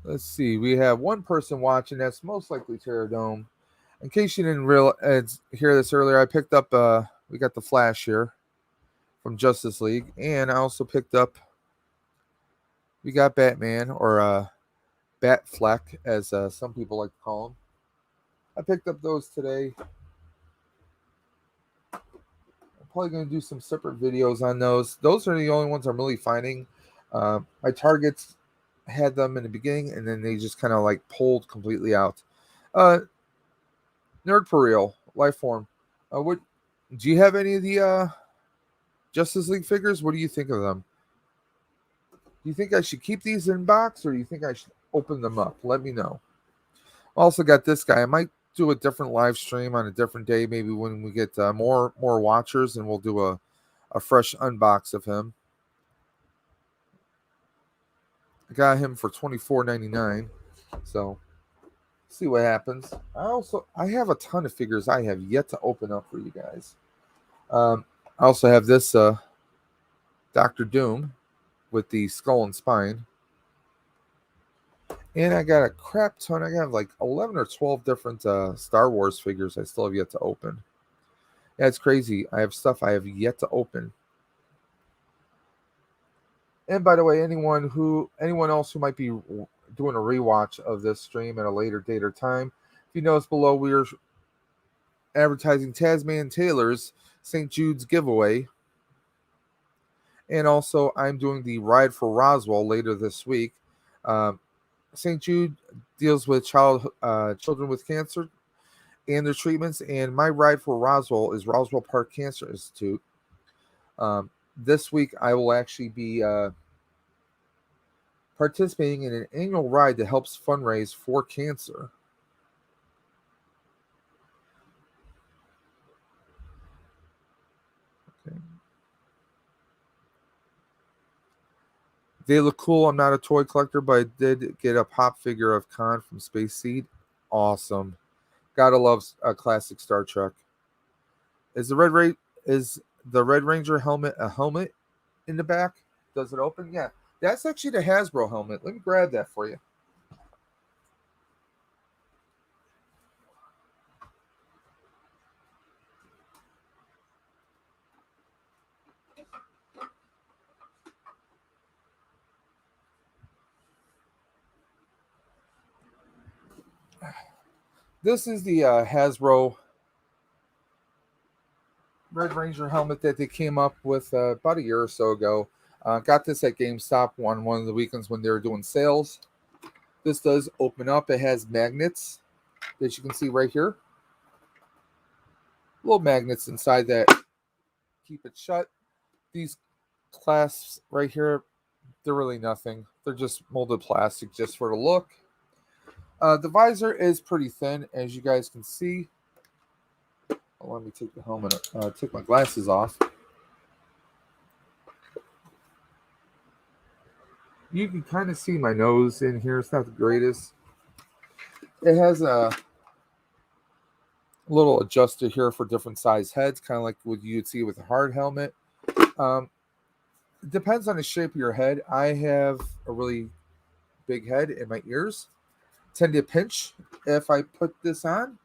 Let's see. We have one person watching. That's most likely Pterodome. In case you didn't hear this earlier, I picked up. We got the Flash here from Justice League, and I also picked up. We got Batman or Batfleck, as some people like to call him. I picked up those today. I'm probably going to do some separate videos on those. Those are the only ones I'm really finding. My Targets had them in the beginning, and then they just kind of like pulled completely out. Nerd for real, life form. What do you have any of the Justice League figures? What do you think of them? Do you think I should keep these in box, or do you think I should open them up? Let me know. Also got this guy. I might do a different live stream on a different day, maybe when we get more watchers, and we'll do a fresh unbox of him. I got him for $24.99, so see what happens. I have a ton of figures I have yet to open up for you guys. I also have this Dr. Doom with the skull and spine. And I got a crap ton. I got like 11 or 12 different Star Wars figures I still have yet to open. Yeah, it's crazy. I have stuff I have yet to open. And by the way, anyone else who might be doing a rewatch of this stream at a later date or time, if you notice below, we're advertising Tazman Taylor's St. Jude's giveaway. And also, I'm doing the Ride for Roswell later this week. St. Jude deals with children with cancer and their treatments, and my Ride for Roswell is Roswell Park Cancer Institute. This week, I will actually be participating in an annual ride that helps fundraise for cancer. Okay. They look cool. I'm not a toy collector, but I did get a pop figure of Khan from Space Seed. Awesome. Gotta love a classic Star Trek. Is the Red Ranger helmet a helmet in the back? Does it open? Yeah. That's actually the Hasbro helmet. Let me grab that for you. This is the Hasbro Red Ranger helmet that they came up with about a year or so ago. Got this at GameStop on one of the weekends when they were doing sales. This does open up. It has magnets that you can see right here. Little magnets inside that keep it shut. These clasps right here, they're really nothing. They're just molded plastic just for the look. The visor is pretty thin, as you guys can see. Oh, let me take the helmet, take my glasses off. You can kind of see my nose in here. It's not the greatest. It has a little adjuster here for different size heads, kind of like what you'd see with a hard helmet. It depends on the shape of your head. I have a really big head, and my ears tend to pinch if I put this on.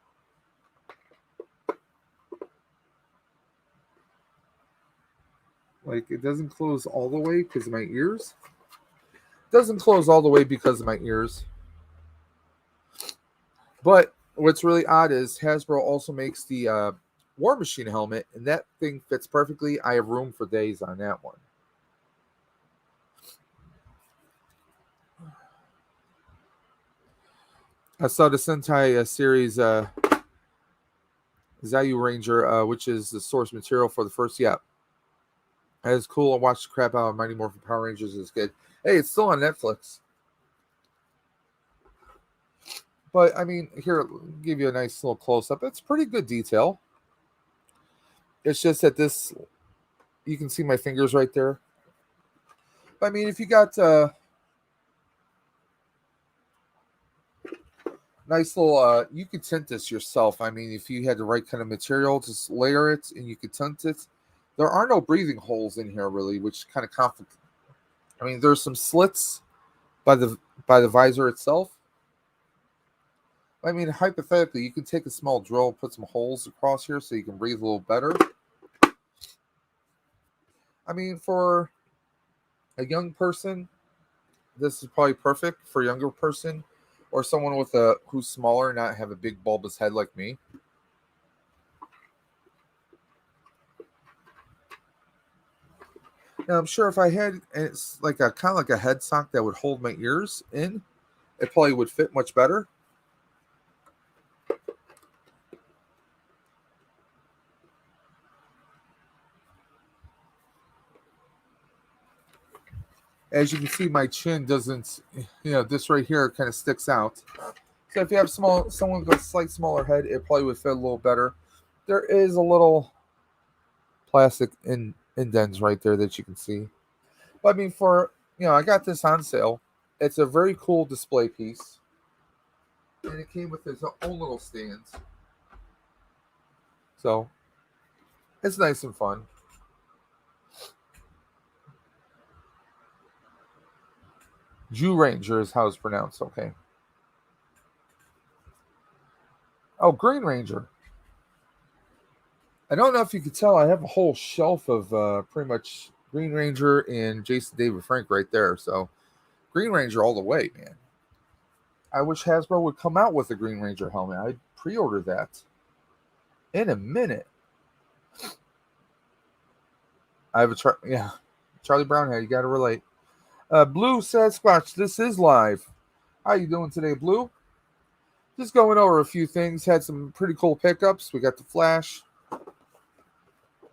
Like, it doesn't close all the way because of my ears. Doesn't close all the way because of my ears. But what's really odd is Hasbro also makes the War Machine helmet, and that thing fits perfectly. I have room for days on that one. I saw the Sentai series Zayu Ranger, which is the source material for the first. Yeah, that is cool. I watched the crap out of Mighty Morphin Power Rangers as a kid. Hey, it's still on Netflix. But, I mean, here, I'll give you a nice little close-up. It's pretty good detail. It's just that this, you can see my fingers right there. But, I mean, if you got nice little, you could tint this yourself. I mean, if you had the right kind of material, just layer it and you could tint it. There are no breathing holes in here, really, which kind of conflict. I mean, there's some slits by the visor itself. I mean, hypothetically, you can take a small drill, put some holes across here so you can breathe a little better. I mean, for a young person, this is probably perfect for a younger person or someone with who's smaller and not have a big bulbous head like me. Now I'm sure if I had it's like a kind of like a head sock that would hold my ears in, it probably would fit much better. As you can see, my chin doesn't, this right here kind of sticks out. So if you have someone with a slight smaller head, it probably would fit a little better. There is a little plastic indents right there that you can see. But I mean, I got this on sale. It's a very cool display piece, and it came with its own little stands. So it's nice and fun. Jew Ranger is how it's pronounced. Okay. Oh, Green Ranger. I don't know if you could tell. I have a whole shelf of pretty much Green Ranger and Jason David Frank right there. So Green Ranger all the way, man. I wish Hasbro would come out with a Green Ranger helmet. I'd pre-order that in a minute. I have Charlie Brown head. You got to relate. Blue Sasquatch, this is live. How you doing today, Blue? Just going over a few things. Had some pretty cool pickups. We got the Flash.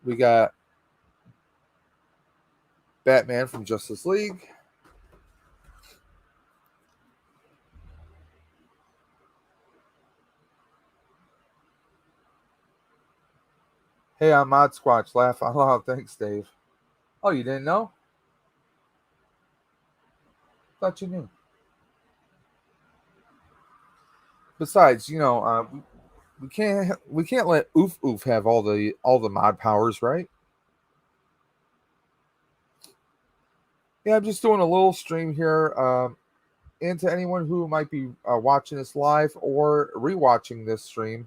We got Batman from Justice League. Hey, I'm Mod Squatch. Laugh out loud. Thanks, Dave. Oh, you didn't know? Thought you knew. Besides, we can't let Oof Oof have all the mod powers, right? Yeah, I'm just doing a little stream here. And to anyone who might be watching this live or rewatching this stream,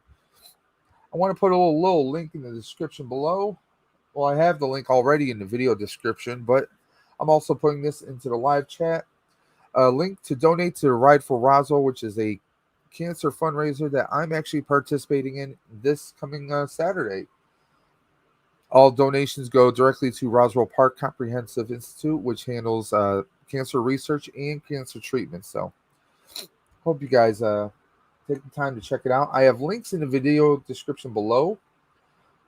I want to put a little link in the description below. Well, I have the link already in the video description, but I'm also putting this into the live chat. A link to donate to Ride For Roswell, which is a cancer fundraiser that I'm actually participating in this coming Saturday. All donations go directly to Roswell Park Comprehensive Institute, which handles cancer research and cancer treatment. So, hope you guys take the time to check it out. I have links in the video description below.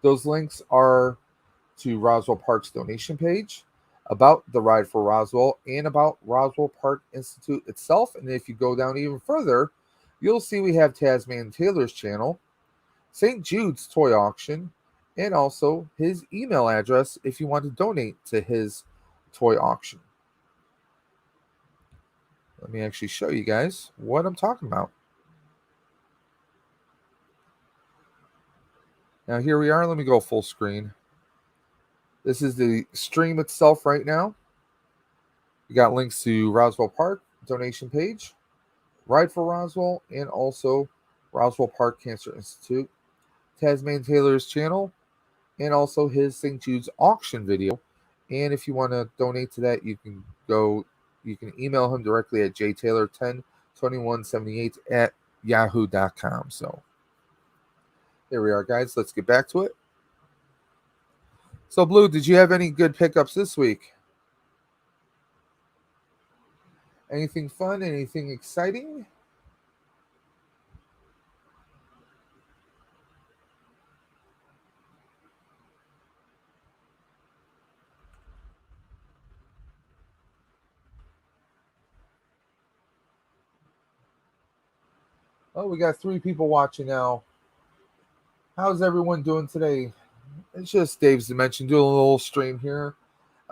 Those links are to Roswell Park's donation page, about the Ride for Roswell, and about Roswell Park Institute itself. And if you go down even further, you'll see we have Tazman Taylor's channel, St. Jude's toy auction, and also his email address if you want to donate to his toy auction. Let me actually show you guys what I'm talking about. Now here we are. Let me go full screen. This is the stream itself right now. We got links to Roswell Park donation page, Ride for Roswell, and also Roswell Park Cancer Institute, Tazman Taylor's channel, and also his St. Jude's auction video. And if you want to donate to that, you can email him directly at jtaylor102178 at yahoo.com. So there we are, guys. Let's get back to it. So, Blue, did you have any good pickups this week? Anything fun? Anything exciting? Oh, we got 3 people watching now. How's everyone doing today? It's just Dave's Dimension doing a little stream here.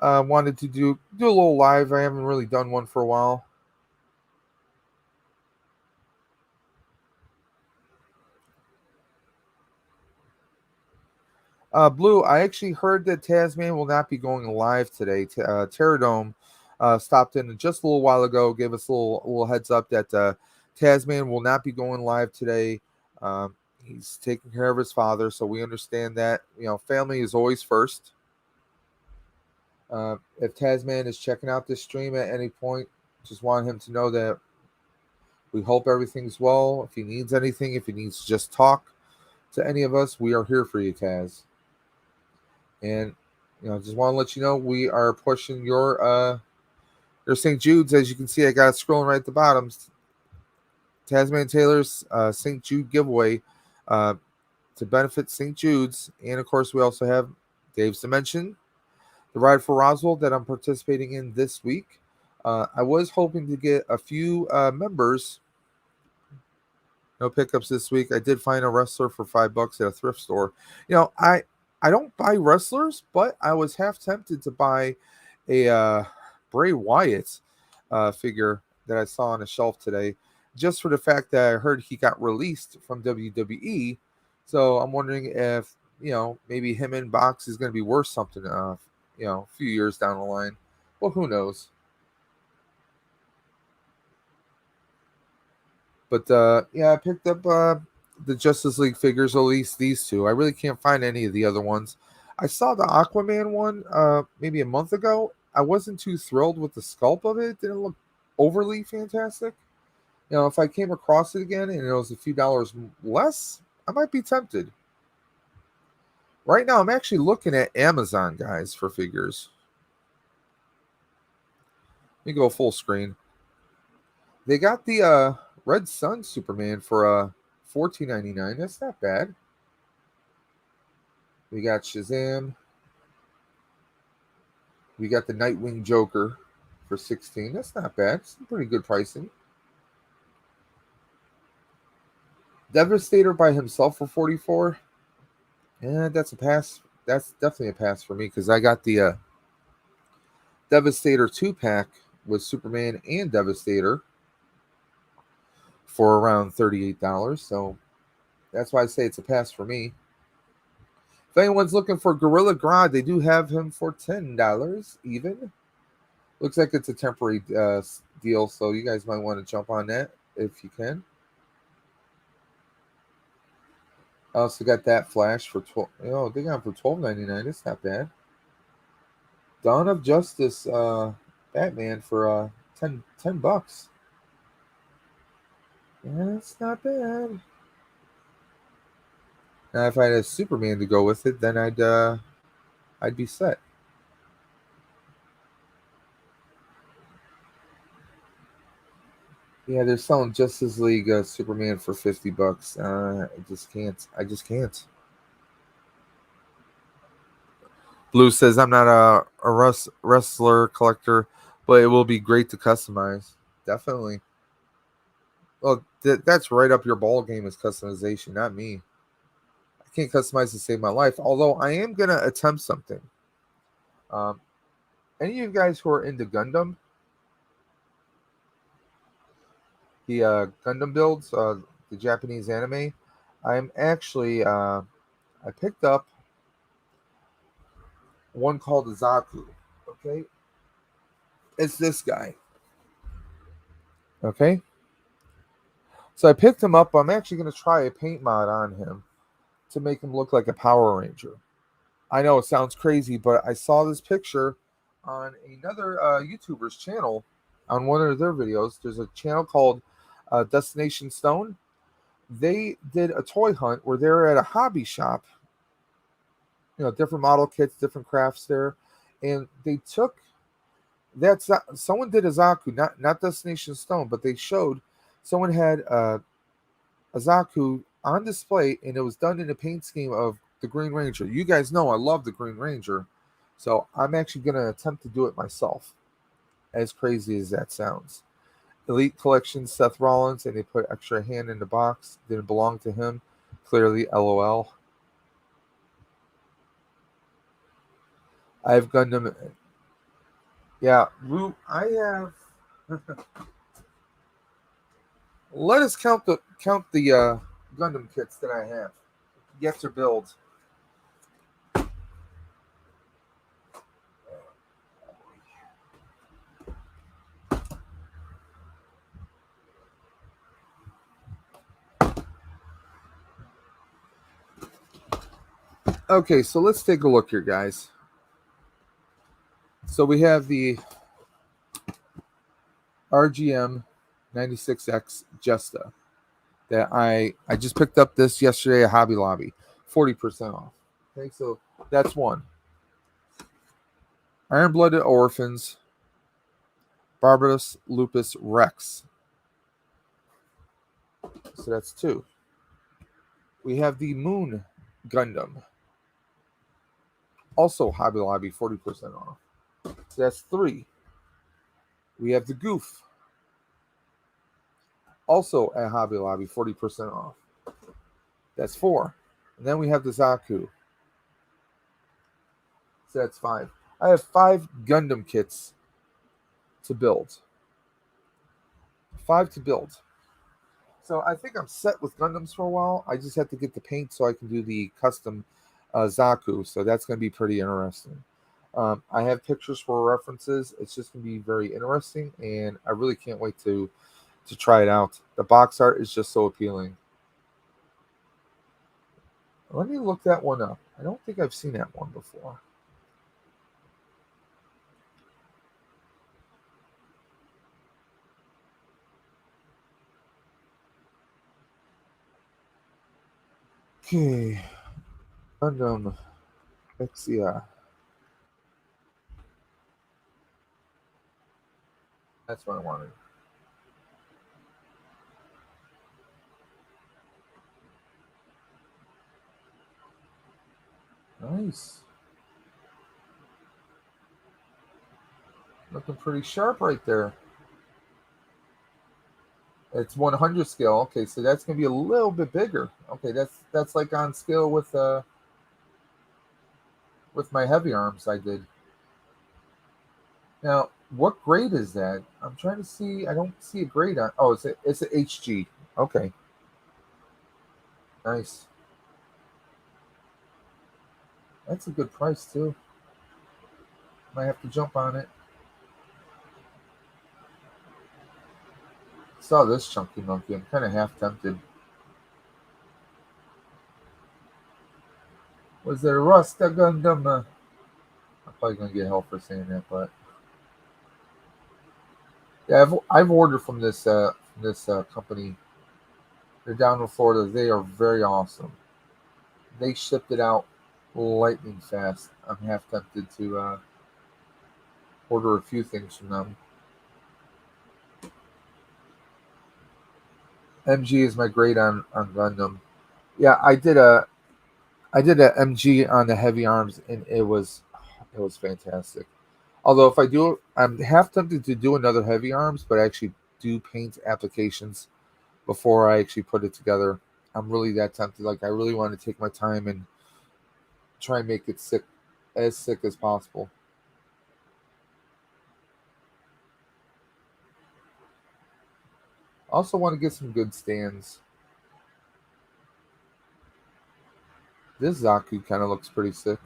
Wanted to do a little live. I haven't really done one for a while. Blue, I actually heard that Tazman will not be going live today. Terradome stopped in just a little while ago, gave us a little heads up that Tazman will not be going live today. He's taking care of his father, so we understand that. Family is always first. If Tazman is checking out this stream at any point, just want him to know that we hope everything's well. If he needs anything, if he needs to just talk to any of us, we are here for you, Taz. And Just want to let you know we are pushing your St. Jude's. As you can see, I got it scrolling right at the bottom. Tazman Taylor's St. Jude giveaway to benefit St. Jude's. And of course, we also have Dave's Dimension, the Ride for Roswell that I'm participating in this week. I was hoping to get a few members. No pickups this week. I did find a wrestler for $5 at a thrift store. I don't buy wrestlers, but I was half tempted to buy a Bray Wyatt figure that I saw on a shelf today, just for the fact that I heard he got released from WWE. So I'm wondering if maybe him in box is going to be worth something. A few years down the line. Well, who knows? But I picked up the Justice League figures, at least these two. I really can't find any of the other ones. I saw the Aquaman one maybe a month ago. I wasn't too thrilled with the sculpt of it. It didn't look overly fantastic. If I came across it again and it was a few dollars less, I might be tempted. Right now, I'm actually looking at Amazon, guys, for figures. Let me go full screen. They got the Red Sun Superman for $14.99. That's not bad. We got Shazam. We got the Nightwing Joker for $16. That's not bad. It's pretty good pricing. Devastator by himself for $44. Yeah, that's a pass. That's definitely a pass for me because I got the Devastator 2-pack with Superman and Devastator for around $38. So that's why I say it's a pass for me. If anyone's looking for Gorilla Grodd, they do have him for $10 even. Looks like it's a temporary deal, so you guys might want to jump on that if you can. I also got that Flash for $12. They got him for $12.99. That's not bad. Dawn of Justice Batman for $10. Yeah, that's not bad. Now, if I had a Superman to go with it, then I'd be set. Yeah, they're selling Justice League Superman for $50. I just can't. Blue says I'm not a wrestler collector, but it will be great to customize. Definitely. Well, that's right up your ball game is customization, not me. I can't customize to save my life, although I am going to attempt something. Any of you guys who are into Gundam, the Gundam builds, the Japanese anime, I'm actually, I picked up one called Zaku, okay? It's this guy, okay? So I picked him up. I'm actually going to try a paint mod on him to make him look like a Power Ranger. I know it sounds crazy, but I saw this picture on another YouTuber's channel on one of their videos. There's a channel called Destination Stone. They did a toy hunt where they're at a hobby shop, different model kits, different crafts there, and they took someone did a Zaku, not Destination Stone, but they showed someone had a Zaku on display, and it was done in a paint scheme of the Green Ranger. You guys know I love the Green Ranger, so I'm actually going to attempt to do it myself, as crazy as that sounds. Elite Collection, Seth Rollins, and they put extra hand in the box. Didn't belong to him. Clearly, LOL. I've Gundam. Yeah, I have. Let us count the Gundam kits that I have yet to build. Okay, so let's take a look here, guys. So we have the RGM 96X Jesta that I just picked up this yesterday at Hobby Lobby, 40% off. Okay, so that's one. Iron-Blooded Orphans, Barbarous Lupus Rex. So that's 2. We have the Moon Gundam. Also Hobby Lobby, 40% off. So that's 3. We have the Goof. Also at Hobby Lobby, 40% off. That's 4. And then we have the Zaku. So that's 5. I have 5 Gundam kits to build. 5 to build. So I think I'm set with Gundams for a while. I just have to get the paint so I can do the custom Zaku. So that's going to be pretty interesting. I have pictures for references. It's just going to be very interesting, and I really can't wait to try it out. The box art is just so appealing. Let me look that one up. I don't think I've seen that one before. Okay. Gundam. Exia. That's what I wanted. Nice. Looking pretty sharp right there. It's 100 scale. Okay, so that's gonna be a little bit bigger. Okay, that's like on scale with my heavy arms I did. Now, what grade is that? I'm trying to see. I don't see a grade on. Oh, it's a HG. Okay, nice. That's a good price too. Might have to jump on it. Saw this chunky monkey. I'm kind of half tempted. Was there Rust a Gundam? I'm probably gonna get hell for saying that, but yeah, I've ordered from this company. They're down in Florida. They are very awesome. They shipped it out lightning fast. I'm half tempted to order a few things from them. MG is my grade on Gundam. Yeah, I did a MG on the heavy arms, and it was fantastic. Although if I do, I'm half tempted to do another heavy arms, but actually do paint applications before I actually put it together. I'm really that tempted. Like, I really want to take my time and try and make it as sick as possible. Also want to get some good stands. This Zaku kind of looks pretty sick.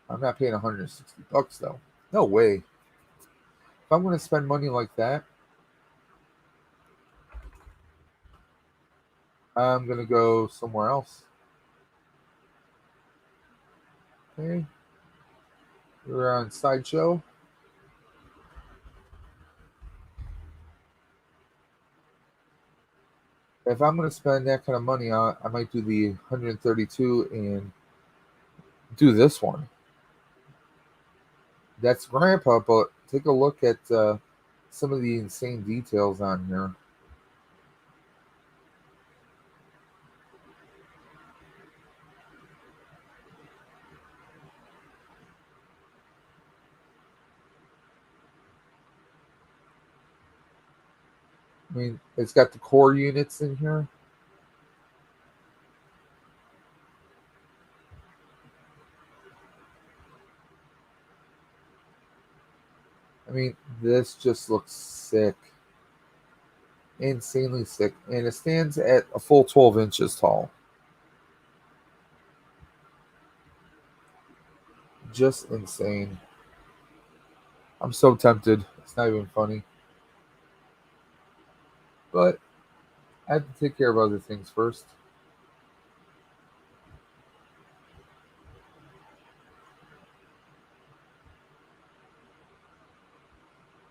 I'm not paying $160 though. No way. If I'm going to spend money like that, I'm going to go somewhere else. Okay. We're on Sideshow. If I'm going to spend that kind of money on, I might do the 132 and do this one. That's Grandpa, but take a look at some of the insane details on here. I mean, it's got the core units in here. I mean, this just looks sick. Insanely sick. And it stands at a full 12 inches tall. Just insane. I'm so tempted. It's not even funny. But I have to take care of other things first.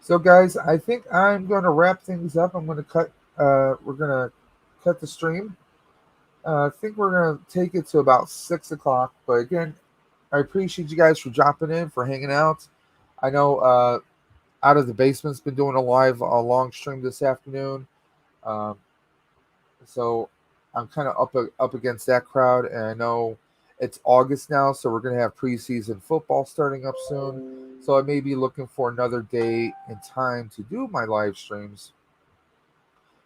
So, guys, I think I'm going to wrap things up. I'm going to cut. We're going to cut the stream. I think we're going to take it to about 6 o'clock. But again, I appreciate you guys for dropping in, for hanging out. I know Out of the Basement's been doing a long stream this afternoon. Um, so I'm kind of up against that crowd, and I know it's August now, so we're gonna have preseason football starting up soon. So I may be looking for another day and time to do my live streams.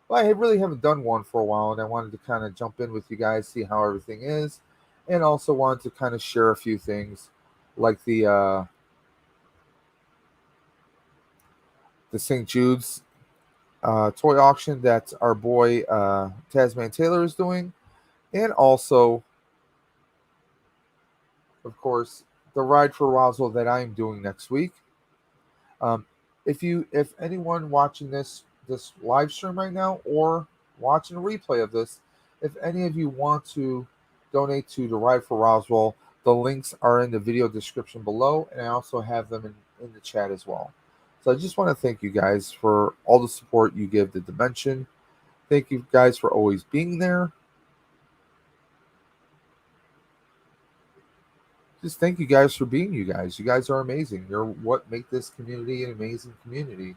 Well, I really haven't done one for a while, and I wanted to kind of jump in with you guys, see how everything is, and also wanted to kind of share a few things, like the St. Jude's toy auction that our boy Tazman Taylor is doing, and also, of course, the Ride for Roswell that I'm doing next week. Um, if anyone watching this live stream right now or watching a replay of this, if any of you want to donate to the Ride for Roswell, the links are in the video description below, and I also have them in the chat as well. So I just want to thank you guys for all the support you give the Dimension. Thank you guys for always being there. Just thank you guys for being you guys. You guys are amazing. You're what make this community an amazing community.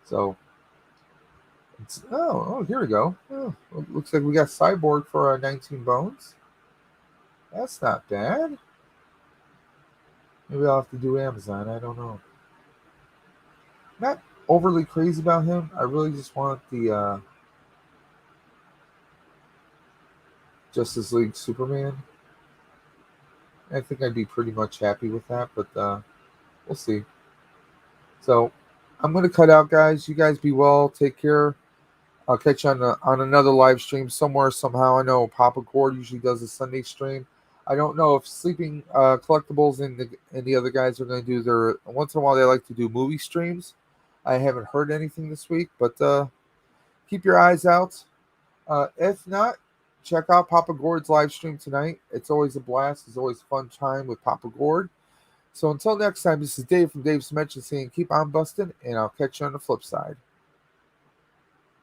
So here we go. Oh, looks like we got Cyborg for 19 bones. That's not bad. Maybe I'll have to do Amazon. I don't know. Not overly crazy about him. I really just want the Justice League Superman. I think I'd be pretty much happy with that, but we'll see. So I'm going to cut out, guys. You guys be well. Take care. I'll catch you on another live stream somewhere, somehow. I know Papa Cord usually does a Sunday stream. I don't know if Sleeping Collectibles and the other guys are going to do their... Once in a while, they like to do movie streams. I haven't heard anything this week, but keep your eyes out. If not, check out Papa Gord's live stream tonight. It's always a blast. It's always a fun time with Papa Gord. So until next time, this is Dave from Dave's Dimension saying keep on busting, and I'll catch you on the flip side.